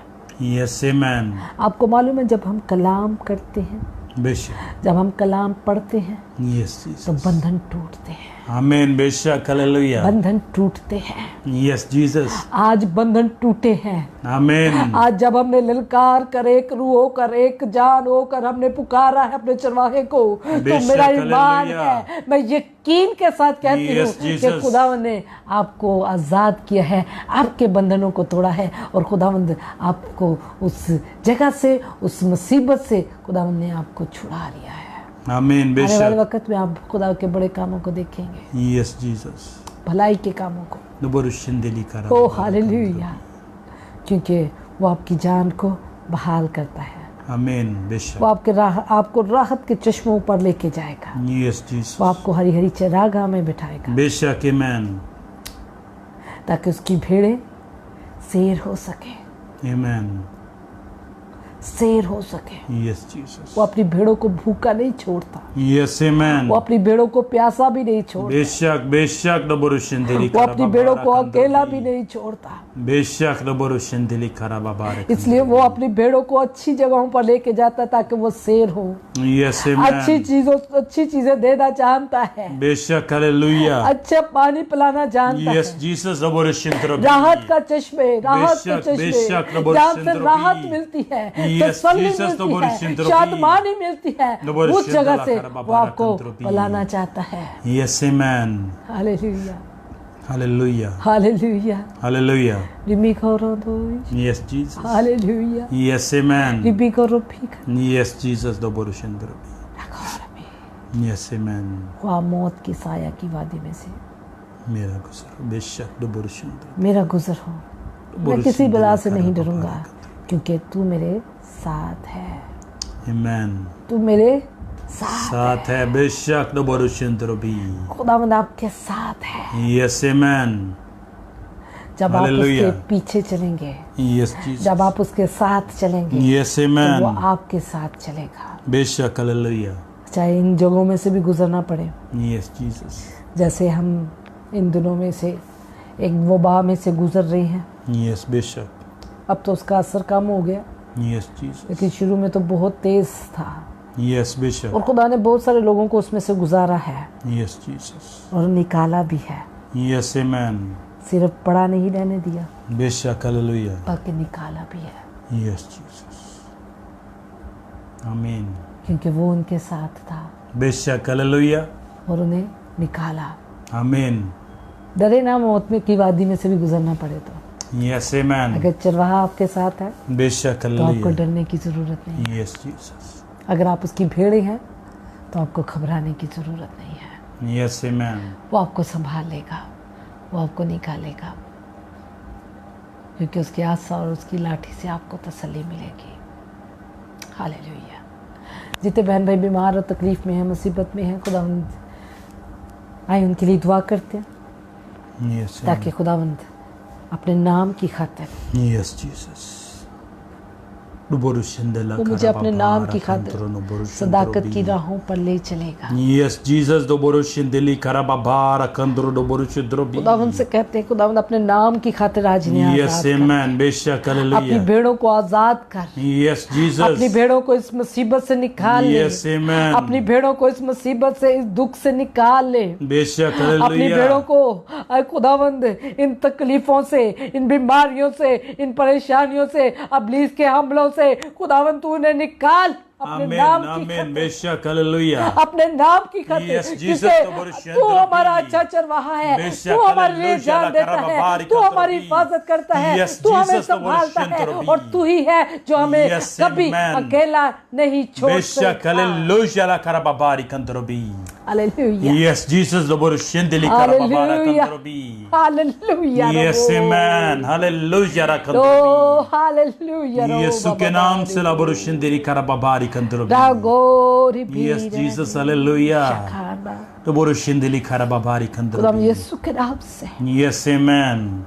यस आमेन आपको मालूम है जब हम कलाम करते हैं, बेशक जब हम कलाम पढ़ते हैं यस तो जीसस बंधन टूटते हैं, आमेन बेशक हालेलुया बंधन टूटते हैं। यस जीसस आज बंधन टूटे हैं। आमेन आज जब हमने ललकार कर, एक रूह होकर, एक जान होकर हमने पुकारा है अपने चरवाहे को, तो बेशक, मेरा ईमान हालेलुया। है, मैं यकीन के साथ कहती हूँ Yes, कि Jesus. खुदावंद ने आपको आज़ाद किया है, आपके बंधनों को तोड़ा है, और खुदावंद आपको उस जगह से, उस मुसीबत से खुदावंद ने आपको छुड़ा लिया है। आमेन आने वाले बेशक वक्त में आप खुदा के बड़े कामों को देखेंगे, यस जीसस भलाई के कामों को। नबरुशंदली करा ओ हालेलुया, क्योंकि वो आपकी जान को बहाल करता है, आमेन बेशक वो आपको राहत के चश्मों पर लेके जाएगा, यस जीसस वो आपको हरी हरी चरागाह में बिठाएगा, बेशक आमेन ताकि उसकी भेड़ें सैर हो सके, आमेन सैर हो सके। यस जीसस वो अपनी भेड़ों को भूखा नहीं छोड़ता, यस आमेन वो अपनी भेड़ों को प्यासा भी नहीं छोड़ता, बेशक बेशक नबरुशंदली वो अपनी भेड़ों को अकेला भी नहीं छोड़ता। बेशक नबरुशंदली करा बाबारे इसलिए वो अपनी भेड़ों को अच्छी जगहों पर लेके जाता है ताकि वो सैर हो, यस अच्छी आमेन चीजें देना जानता है, बेशक हालेलुया अच्छा पानी पिलाना जानता यस है, जीसस नबरुशंतरबी राहत का चश्मे, राहत के बेशक, बेशक, चश्मे नबुर जहाँ से सिंद्रबी। राहत मिलती है, Yes, तसल्ली Jesus, नबुर मिलती है, सिंद्रबी। शांतमानी मिलती है, नबुर उस जगह सिंद्रला से कर बाबा वो आपको रकंद्रबी। पिलाना चाहता है। Yes amen hallelujah, hallelujah hallelujah, hallelujah रिमिको रोदोश, yes Jesus hallelujah, yes amen रिमिको रोपिक, यस जीसस नबरुशंतरबी यस आमेन वहाँ मौत की साया की वादी में से मेरा गुजर बेशक नबरुशंतरबी मेरा गुजर हो, मैं किसी बला से नहीं डरूंगा, क्योंकि तू मेरे साथ है, आमेन तू मेरे साथ, साथ है बेशक नबरुशंतरबी खुदावंद आपके साथ है। यस आमेन जब आप हालेलुया। उसके पीछे चलेंगे, यस जीसस जब आप उसके साथ चलेंगे, यस तो वो आमेन आपके साथ चलेगा, बेशक हालेलुया चाहे इन जगहों में से भी गुजरना पड़े। यस जीसस जैसे हम इन दिनों में से एक वबा में से गुजर रहे हैं, यस बेशक अब तो उसका असर कम हो गया, यस जीसस लेकिन शुरू में तो बहुत तेज था, यस बेशक और खुदा ने बहुत सारे लोगों को उसमें से गुजारा है यस जीसस और निकाला भी है। यस आमेन सिर्फ पड़ा नहीं रहने दिया, बेशक हालेलुया बल्कि निकाला भी है, यस जीसस आमीन क्योंकि वो उनके साथ था बेशक हालेलुया और उन्हें निकाला। आमीन डरे ना मौत में की वादी में से भी गुजरना पड़े तो, यस आमेन अगर चरवाहा आपके साथ है बेशक तो आपको हालेलुया डरने की ज़रूरत नहीं है। यस जीसस अगर आप उसकी भेड़े हैं तो आपको घबराने की ज़रूरत नहीं है। यस आमेन वो आपको संभाल लेगा, वो आपको निकालेगा, क्योंकि उसके आसा और उसकी लाठी से आपको तसल्ली मिलेगी। हालेलुया। जितने बहन भाई बीमार और तकलीफ़ में हैं, मुसीबत में हैं, खुदावंद आए उनके लिए दुआ करते हैं यस ताकि खुदावंद अपने नाम की खातिर यस जीसस वो मुझे अपने नाम की खातिर सदाकत की राहों पर ले चलेगा। यस जीसस दो बोरुशिंदली कराबाबारा कंद्रो दो बोरुशिद्रोबी खुदावंद से कहते हैं खुदावंद अपने नाम की खातिर आज इन्हें यस आज़ाद कर, आमेन बेशक अपनी हालेलुया भेड़ों को आज़ाद कर, यस अपनी जीसस भेड़ों को इस मुसीबत से निकाल ले, यस आमेन अपनी भेड़ों को इस मुसीबत से, इस दुख से निकाल ले, बेशक अपनी हालेलुया भेड़ों को ऐ खुदावंद इन तकलीफों से, इन बीमारियों से, इन परेशानियों से, इब्लीस के हमलों से खुदावंद तू उन्हें निकाल अपने आमीन नाम की आमीन खातिर, बेशक हालेलुया अपने नाम की खातिर, Yes, Jesus, जिसे तो बड़ी तू हमारा शांति अच्छा चरवाहा है, बेशक, तू हमारे लिए हालेलुया, जान देता लकरबा है, बारी तू कंतरबी। हमारी हिफाजत करता है, Yes, तू हमें Jesus, तो बड़ी संभालता है, शांति और तू ही है जो हमें Yes, कभी amen। अकेला नहीं छोड़ बेशक सकता। Hallelujah La कराबाबारी कंद्रोबी Hallelujah. Yes, Jesus, the Borushindili Karababara Hallelujah. Kandrobi. Hallelujah. Yes, Rabo. amen. Hallelujah, Oh, Rakandrobi. hallelujah. Rabo, यीशु के Baba, नाम से Rabo. La Borushindili Karababari Kandrobi. Ragori Yes, bira Jesus, ni hallelujah. shakana. The Borushindili Karababari खुदाम Kandrobi. यीशु के नाम से Yes, amen.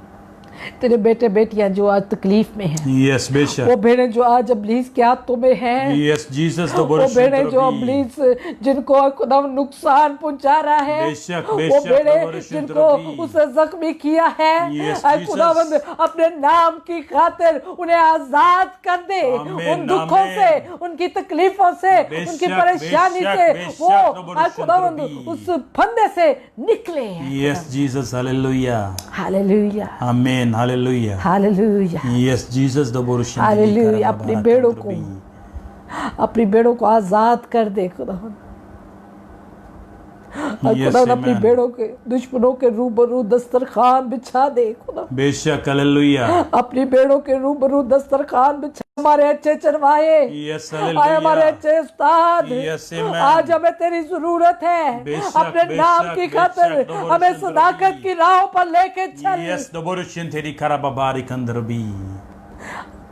तेरे बेटे बेटियां जो आज तकलीफ में हैं, Yes, Bishop. वो बहनें जो आज अबलीस के हाथों में हैं, Yes, Jesus, the वो बहनें जो Borushindrobi. अबलीस जिनको खुदाम नुकसान पहुंचा रहा है, बेशक, वो बेशक, बहनें Lord, जिनको शुद्ध उसे जख्मी किया है, Yes, ऐ Jesus. खुदावंद अपने नाम की खातिर उन्हें आजाद कर दे, Amen, उन दुखों Amen. से, उनकी तकलीफों से, बेशक, उनकी परेशानी बेशक, से बेशक, वो Lord, ऐ खुदावंद शुद्ध उस फंदे से निकले। Yes, Jesus, hallelujah. Hallelujah, Amen, hallelujah. Hallelujah, Yes, Jesus, the Borushindili hallelujah. Karababara अपनी बेड़ों को Kandrobi. अपनी बेड़ों को आजाद कर दे खुदावन। और Yes, खुदावन अपनी amen. बेड़ों के दुश्मनों के रूबरू दस्तरखान बिछा दे खुदा। बेशक, hallelujah. अपनी बेड़ों के रूबरू दस्तरखान बिछा। हमारे अच्छे चरवाहे, Yes, आए हमारे hallelujah. अच्छे उस्ताद, Yes, amen. आज हमें तेरी जरूरत है। बेशक, अपने नाम बेशक, की खातिर बेशक, दो हमें वर्ष सदाकत जिंदगी। की राह पर लेके चल। Yes, the Borushindili Karababari Kandrobi.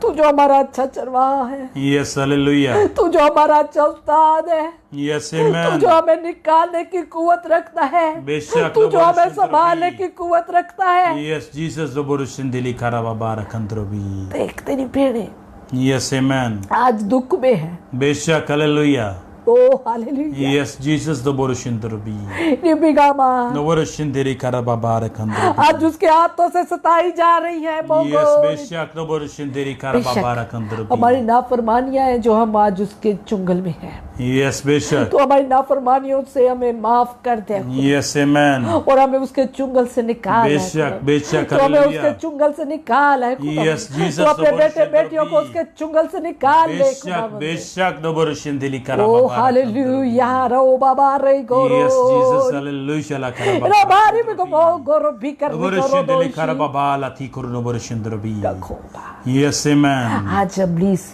तू जो हमारा अच्छा चरवाहा है, Yes, hallelujah. तू जो हमारा अच्छा उस्ताद है, Yes, तू amen. जो हमें निकालने की कुवत रखता है, बेशक, तू जो हमें Lord, संभालने की कुवत रखता है। Yes, Jesus, the Borushindili Karababara Kandrobi. देख तेरी भेड़े Yes, amen. आज दुख में है। बेशक, hallelujah. Oh hallelujah. Yes, Jesus, the Borushindrobi. निबिगामा The Borushindili Karababara Kandrobi. आज उसके हाथों से सताई जा रही है। मोगो Yes, बेशक, the Borushindili Karababara Kandrobi. हमारी नाफरमानियां हैं जो हम आज उसके चुंगल में हैं। Yes, बेशक. तो हमारी नाफरमानियों से हमें माफ कर दे Yes, amen. और हमें उसके चुंगल से निकाल है बेशक, खुदा। बेशक, तो हमें उसके hallelujah. चुंगल से निकाल है खुदा। Yes, Jesus, तो अपने the बेटे worship बेटियों को of उसके चुंगल से निकाल ले बेशक, खुदा। बेशक, the Borushindili oh Karababara hallelujah रो बाबा रे गोरो। Yes, Jesus, hallelujah, la रो Karababara. बारी में को गोरो भी कर The भी करो Borushindili दोषी। Karababala Tikuru no Borushindrobi. खोबा। Yes, amen. आज अबलीस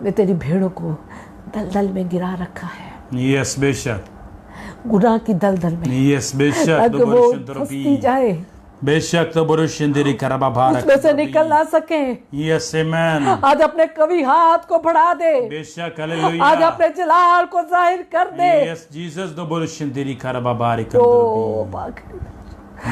ने तेरी भेड़ों को दलदल में गिरा रखा है, Yes, बेशक. गुनाह की दलदल में, Yes, बेशक, ताकि the वो फंसती Borushindrobi. जाए, बेशक, the Borushindili Karababara उसमें से निकल ना सके। Yes, amen. आज अपने कवि हाथ को बढ़ा दे, बेशक, आज hallelujah. अपने जलाल को जाहिर कर दे। Yes, Jesus, the Borushindili Karababara oh Kandrobi. बाकी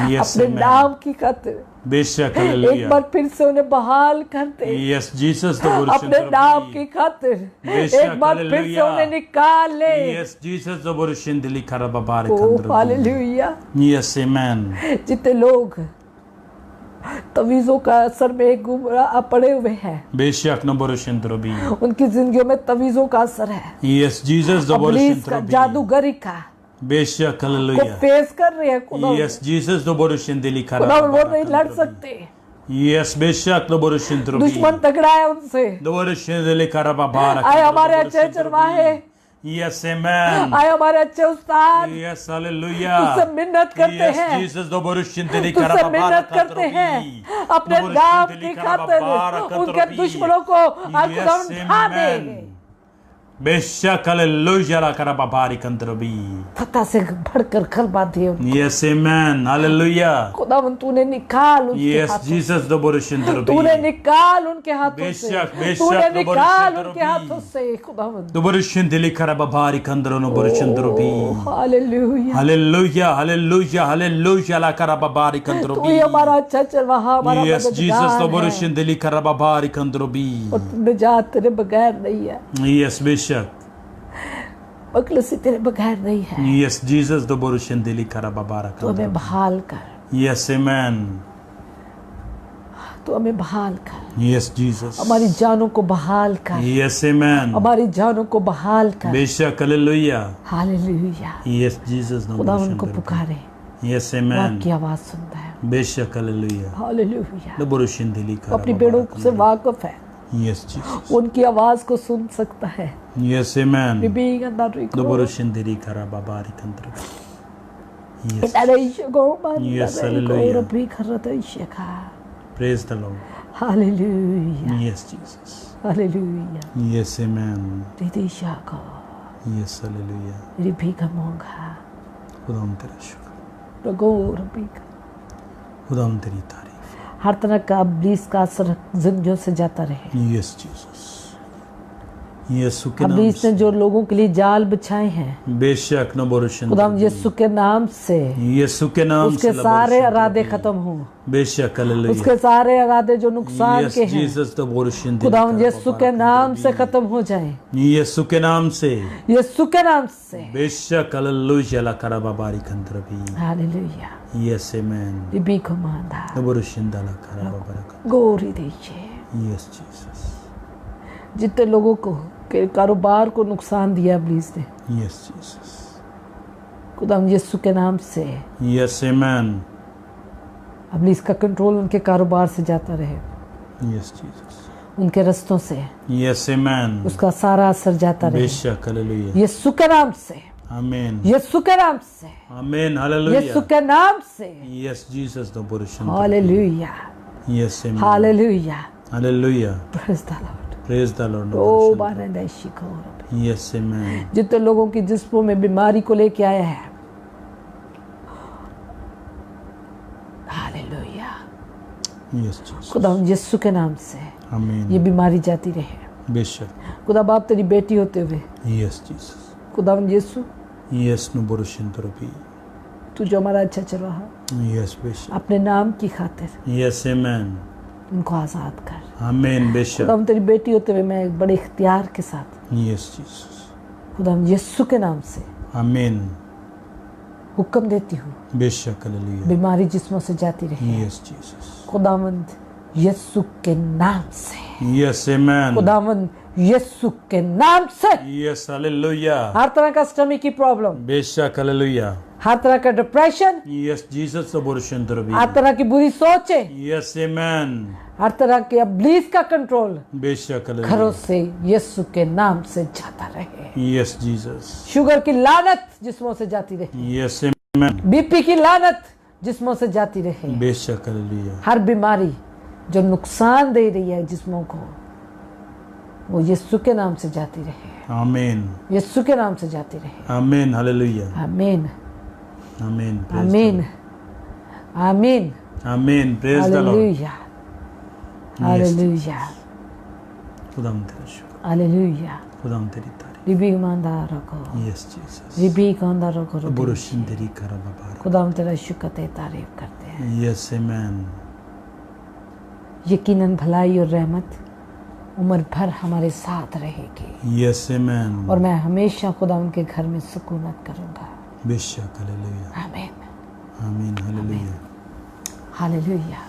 Yes, अपने amen. नाम की खातिर बेशक, एक hallelujah. बार फिर से उन्हें बहाल कर दे। Yes, Jesus, the अपने नाम की Borushindrobi. खातिर बेशक, एक बार फिर से हालेलुया। उन्हें निकाल ले। Yes, Jesus, the Borushindili Karababara oh Kandrobi. Hallelujah. Yes, amen. जितने लोग तवीजों का असर में गुमराह पड़े हुए हैं, बेशक, the Borushindrobi. उनकी जिंदगियों में तवीजों का असर है, Yes, Jesus, the अबलीस का Borushindrobi. जादूगरी का बेशक, को hallelujah. फेस कर रहे हैं खुदा। Yes, Jesus, the Borushindili खुदा वो Karababara नहीं लड़ Kandrobi. सकते, Yes, बेशक, the Borushindrobi. दुश्मन तगड़ा है उनसे। The Borushindili Karababara आए हमारे Kandrobi. अच्छे चरवाहे, Yes, amen. आए हमारे अच्छे उस्ताद, Yes, hallelujah. तुझसे मिन्नत करते Yes, हैं, Jesus, the Borushindili तुझसे Karababara मिन्नत करते हैं Kandrobi. अपने The नाम Borushindili की खातिर Karababara उनके Kandrobi. दुश्मनों को आज खुदा Yes, उठा दे। amen. बेशक, hallelujah, la Karababara Kandrobi. फतह से बढ़कर खलबा दिए। Yes, amen. Hallelujah. खुदावन तूने निकाल उनके Yes, हाथों से, Jesus, the Borushindrobi. तूने निकाल उनके हाथों से, बेशक, बेशक, तूने तो निकाल बरुशिंद्र उनके भी। हाथों से खुदावन। The Borushindili Karababara Kandrono Borushindrobi. Hallelujah. Hallelujah, hallelujah, hallelujah, la Karababara तू ही Kandrobi. हमारा अच्छा चरवाहा, हमारा Yes, Jesus, the मददगार है, Borushindili Karababara Kandrobi. और तू निजात तेरे बगैर नहीं है, Yes, Bishop. मखलूसी तेरे बगैर नहीं है। Yes, Jesus, the Borushindili Karababara तू हमें Kandrobi. बहाल कर, Yes, amen. तू हमें बहाल कर, Yes, Jesus. हमारी जानों को बहाल कर, Yes, amen. हमारी जानों को बहाल कर। Bishop, hallelujah. Hallelujah. Yes, Jesus, the खुदा उनको Borushindili. पुकारे, Yes, amen. आपकी आवाज सुनता है। Bishop, hallelujah. Hallelujah. The Borushindili वो अपनी बेड़ों Karababara से Kandrobi. वाकिफ है, Yes, Jesus. उनकी आवाज को सुन सकता है। Yes, amen. Being and not The recall. Borushindili Karababara Kandrobi. Yes. Yes, hallelujah. Praise the Lord. Hallelujah. Yes, Jesus. Hallelujah. Yes, amen. Didi shako. Yes, hallelujah. Ribiga monga. खुदाम तेरा शुक्र, रगो रबी का खुदाम तेरी तारीफ। हर तरह का इब्लीस का असर जिंदगियों से जाता रहे। यस जीसस, यीशु के नाम इब्लीस ने से जो लोगों के लिए जाल बिछाए हैं, बेशक न बोरुशन, खुदाम यीशु के नाम से यीशु के नाम उसके से सारे इरादे खत्म हो, बेशक हालेलुया। उसके सारे इरादे जो नुकसान यस के हैं, जीसस तो बोरुशन, खुदाम यीशु के नाम से खत्म हो जाए, यीशु के नाम से, यीशु के नाम से। बेशक हालेलुया ला करबा बारी कंत्रबी। हालेलुया। यस आमेन। बिबी को मांदा न बोरुशन ला करबा बारा। गोरी दीजिए। यस जीसस, जितने लोगों को के कारोबार को नुकसान दिया इब्लीस ने, यस जीसस, खुदाम यीशु के नाम से यस आमेन। इब्लीस का कंट्रोल उनके कारोबार से जाता रहे, यस जीसस, उनके रस्तों से यस आमेन। उसका सारा असर जाता रहे, बेशक हालेलुया। यीशु के नाम से, आमेन, यीशु के नाम से, आमेन हालेलुया। यीशु के नाम से। यस जीसस तो बोरुशन। Hallelujah, yes amen, hallelujah. Hallelujah. Praise the lord. Praise the lord. Oh बारंदैशी को यस आमेन। जितने लोगों की जिस्मों में बीमारी को लेके आया है, हालेलुया, यस जीसस, खुदा यीशु के नाम से आमीन। ये बीमारी जाती रहे। बेशक, खुदा बाप तेरी बेटी होते हुए, यस जीसस, खुदा यीशु यस नु बोरुशन तरफी। तू जो हमारा अच्छा चरवाहा, यस बेशक, अपने नाम की खातिर यस आमेन, उनको आजाद कर। आमीन। बेशक, खुदा तेरी बेटी होते हुए मैं एक बड़े इख्तियार के साथ यस जीसस, खुदा यीशु के नाम से आमीन। हुक्म देती हूँ, बेशक हालेलुया। बीमारी जिस्मों से जाती रहे, यस जीसस, खुदावंद यीशु के नाम से, यस आमेन। खुदावंद यीशु के नाम से। Yes hallelujah. हर तरह का स्टमक की प्रॉब्लम, बेशक हालेलुया। हर तरह का डिप्रेशन, यस जीसस तो बोरुशन तरफी। हर तरह की बुरी सोचें, यस आमेन। हर तरह के इब्लीस का कंट्रोल बेशक घरों हालेलुया। से यीशु के नाम से जाता रहे। यस जीसस, शुगर की लानत जिस्मों से जाती रहे, यस आमेन। बीपी की लानत जिस्मों से जाती रहे। बेशक हालेलुया। हर बीमारी जो नुकसान दे रही है जिस्मों को, वो यीशु के नाम से जाती रहे, आमीन, यीशु के नाम से जाती रहे। आमीन हालेलुया। आमीन, आमीन, आमीन, आमीन। आमीन। Praise the lord. Hallelujah, hallelujah, खुदाम तेरा शुक्र, हालेलुया। खुदाम तेरी तारीफ। रिबी ईमानदार रखो, यस जीसस, रिबी ईमानदार रखो। बोरुशन तेरी करबा बारा। खुदा हम तेरा शुक्र ते तारीफ करते हैं। Yes amen. यकीनन भलाई और रहमत उम्र भर हमारे साथ रहेगी, यस आमेन। और मैं हमेशा खुदा उनके घर में सुकूनत करूंगा। बेशक हालेलुया। आमीन, आमीन हालेलुया। Hallelujah,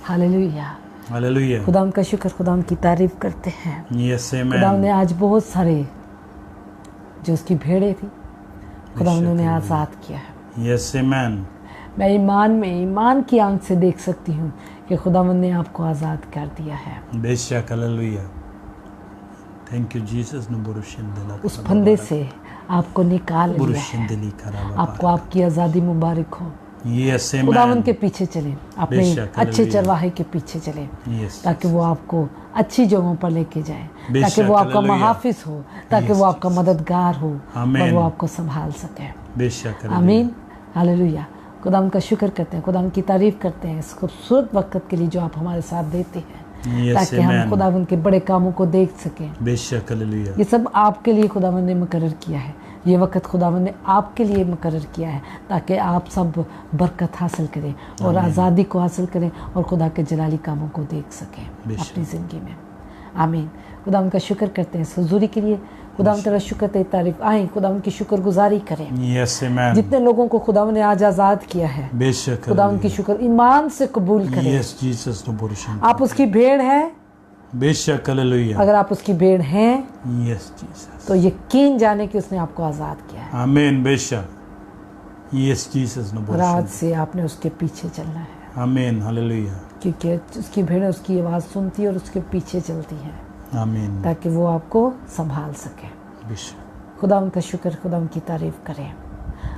hallelujah. हालेलुया। खुदा उनका शुक्र, खुदा उनकी तारीफ करते हैं। यस खुदा आमेन। ने आज बहुत सारे जो उसकी भेड़ें थी, खुदा बेशक उन्होंने हालेलुया। आज़ाद किया है। यस आमेन। मैं ईमान में, ईमान की आंख से देख सकती हूँ कि खुदावंद ने आपको आज़ाद कर दिया है। बेशक हालेलुया। थैंक यू जीसस नु बोरुशन दिला। उस फंदे से आपको निकाल लिया बोरुशन है। दिली करबा। आपको आपकी आज़ादी मुबारक हो। यस खुदावंद आमेन। के पीछे चलें, अपने बेशक, अच्छे हालेलुया। चरवाहे के पीछे चलें, यस, ताकि वो आपको अच्छी जगहों पर लेके जाए, बेशक, ताकि वो आपका हालेलुया। महाफिज हो, ताकि यस, वो आपका मददगार हो, आमीन। और वो आपको संभाल सके। बेशक हालेलुया। आमीन, हालेलुया। खुदा उनका शुक्र करते हैं, खुदा उनकी तारीफ करते हैं इस खूबसूरत वक्त के लिए जो आप हमारे साथ देते हैं, यस ताकि हम आमेन। खुदा उनके बड़े कामों को देख सकें। बेशक हालेलुया। ये सब आपके लिए खुदावंद ने मुकर्रर किया है। ये वक्त खुदावंद ने आपके लिए मुकर्रर किया है, ताकि आप सब बरकत हासिल करें और आज़ादी को हासिल करें और खुदा के जलाली कामों को देख सकें बेशक। अपनी ज़िंदगी में। आमीन। खुदा उनका शुक्र करते हैं इस हुजूरी के लिए। खुदा तेरा शुक्र ते तारीफ। आए खुदा उनकी शुक्रगुजारी करें। Yes amen. जितने लोगों को खुदा ने आज आज़ाद किया है, बेशक खुदा उनकी शुक्र ईमान से कबूल करें। यस जीसस नु बोरुशन। आप उसकी भेड़ हैं। बेशक हालेलुया। अगर आप उसकी भेड़ हैं यस जीसस। तो यकीन जाने कि उसने आपको आज़ाद किया है, आमीन। बेशक यस जीसस नु और बोरुशन। आज से आपने उसके पीछे चलना है, आमीन हालेलुया। क्योंकि उसकी भेड़ उसकी आवाज़ सुनती है और उसके पीछे चलती है, आमीन। ताकि वो आपको संभाल सके। बेशक खुदा उनका शुक्र, खुदा उनकी तारीफ करें।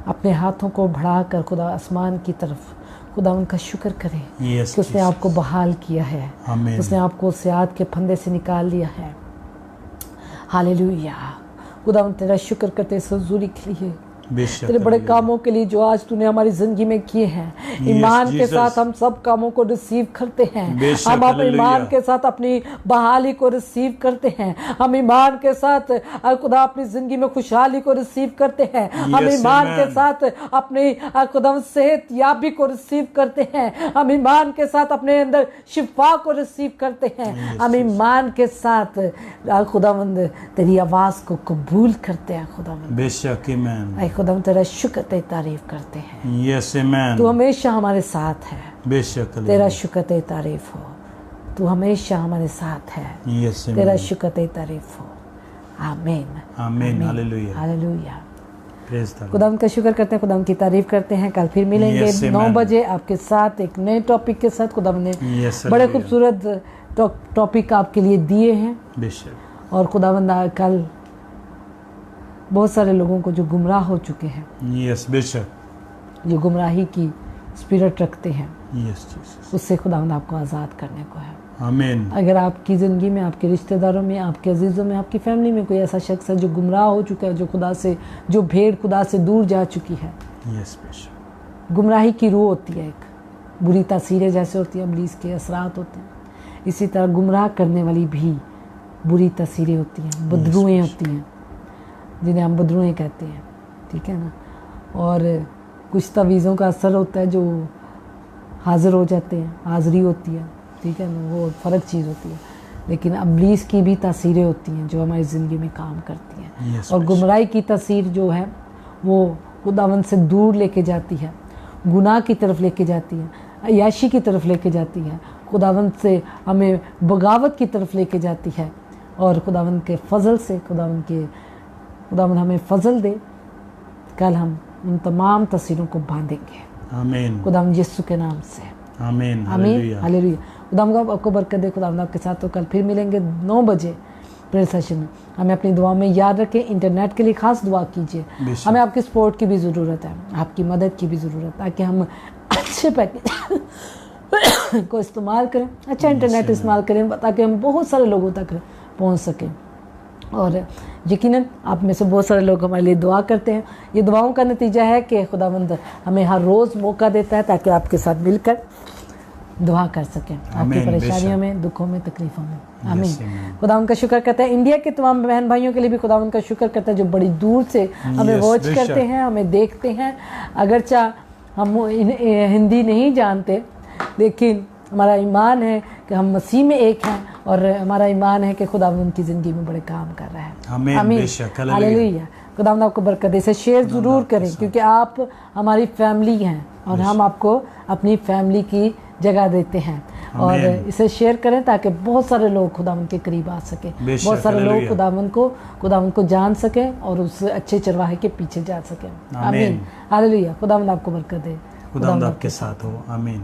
अपने हाथों को बढ़ाकर खुदा आसमान की तरफ खुदा उनका शुक्र करें यस कि उसने आपको बहाल किया है, आमीन। उसने आपको सियाद के फंदे से निकाल लिया है। हालेलुया। खुदा हम तेरा शुक्र करते इस हुजूरी के लिए। बेशक, तेरे बड़े हालेलुया। कामों के लिए जो आज तूने हमारी जिंदगी में किए हैं। ईमान के जीसस। साथ हम सब कामों को रिसीव करते हैं। बेशक, हम अपने हालेलुया। ईमान के साथ अपनी बहाली को रिसीव करते हैं। हम ईमान के साथ खुदा अपनी जिंदगी में खुशहाली को रिसीव करते हैं। हम Yes, ईमान के amen. साथ अपनी खुदा सेहत याबी को रिसीव करते हैं। हम ईमान के साथ अपने अंदर शिफा को रिसीव करते हैं। हम ईमान के साथ खुदावंद तेरी आवाज को कबूल करते हैं। खुदावंद बेशक, आमीन। ऐ खुदावंद तेरा शुक्र तेरी तारीफ करते हैं। यस, आमीन। तू हमेशा हमारे साथ है। बेशक, तेरा हालेलुया। शुक्र तेरी तारीफ हो। तू हमेशा हमारे साथ है। यस, तेरा आमीन। शुक्र तेरी तारीफ हो। आमीन आमीन, hallelujah. Hallelujah. Praise the lord. खुदाम का शुक्र करते हैं, खुदाम की तारीफ करते हैं। कल फिर मिलेंगे Yes, 9 amen. बजे आपके साथ एक नए टॉपिक के साथ। खुदाम ने Yes, बड़े hallelujah. खूबसूरत टॉपिक आपके लिए दिए हैं। बेशक, और खुदावंद कल बहुत सारे लोगों को जो गुमराह हो चुके हैं, यस, बेशक, जो गुमराही की स्पिरिट रखते हैं, यस जीसस। उससे खुदावंद आपको आज़ाद करने को है। आमीन। अगर आपकी ज़िंदगी में, आपके रिश्तेदारों में, आपके अजीज़ों में, आपकी फैमिली में कोई ऐसा शख्स है जो गुमराह हो चुका है, जो खुदा से, जो भेड़ खुदा से दूर जा चुकी है। यस, बेशक, गुमराही की रूह होती है, एक बुरी तासीरें जैसे होती हैं, इब्लीस के असरात होते हैं। इसी तरह गुमराह करने वाली भी बुरी तासीरें होती हैं, बदरुएँ होती हैं, जिन्हें हम बदरुएँ कहते हैं, ठीक है ना। और कुछ तवीज़ों का असर होता है जो हाजिर हो जाते हैं, हाज़री होती है, ठीक है ना, वो फ़र्क चीज़ होती है। लेकिन इब्लीस की भी तासीरें होती हैं जो हमारी ज़िंदगी में काम करती हैं। यस, और गुमराही की तासीर जो है वो खुदावंद से दूर लेके जाती है, गुनाह की तरफ लेके जाती है, अय्याशी की तरफ लेके जाती है, खुदावंद से हमें बगावत की तरफ लेके जाती है। और खुदावंद के फजल से, खुदावंद हमें फजल दे, कल हम उन तमाम तस्वीरों को बांधेंगे आमीन, खुदावंद यीशु के नाम से। आमीन, आमीन, हालेलुया। हालेलुया। खुदावंद आपको बरकत दे, खुदावंद आपके साथ। तो कल फिर मिलेंगे 9 बजे प्रेयर सेशन में। हमें अपनी दुआ में याद रखें, इंटरनेट के लिए खास दुआ कीजिए। बेशक। हमें आपकी सपोर्ट की भी ज़रूरत है, आपकी मदद की भी ज़रूरत है, ताकि हम अच्छे पैकेज को इस्तेमाल करें, अच्छा इंटरनेट इस्तेमाल करें, ताकि हम बहुत सारे लोगों तक पहुंच सकें। और यकीनन आप में से बहुत सारे लोग हमारे लिए दुआ करते हैं। ये दुआओं का नतीजा है कि खुदावंद हमें हर रोज़ मौका देता है ताकि आपके साथ मिलकर दुआ कर सकें, आपकी आमीन, परेशानियों बेशक। में, दुखों में, तकलीफ़ों में। Yes, आमीन। amen. खुदावंद का शुक्र करते हैं। इंडिया के तमाम बहन भाइयों के लिए भी खुदावंद का शुक्र करता है जो बड़ी दूर से हमें Yes, वॉच बेशक। करते हैं, हमें देखते हैं। अगरचा हम हिंदी नहीं जानते, लेकिन हमारा ईमान है कि हम मसीह में एक हैं, और हमारा ईमान है कि खुदावंद उनकी ज़िंदगी में बड़े काम कर रहा है। आमीन, बेशक, हालेलुया। हालेलुया। खुदावंद आपको बरकत दे। इसे शेयर ज़रूर करें, क्योंकि आप हमारी फैमिली हैं और हम आपको अपनी फैमिली की जगह देते हैं। और आमीन। इसे शेयर करें ताकि बहुत सारे लोग खुदावंद के करीब आ सके, बेशक, बहुत सारे लोग हालेलुया। खुदावंद को जान सकें और उस अच्छे चरवाहे के पीछे जा सकें। आमीन। हालेलुया। खुदावंद आपको बरकत दे। खुदावंद आपके साथ हो। आमीन।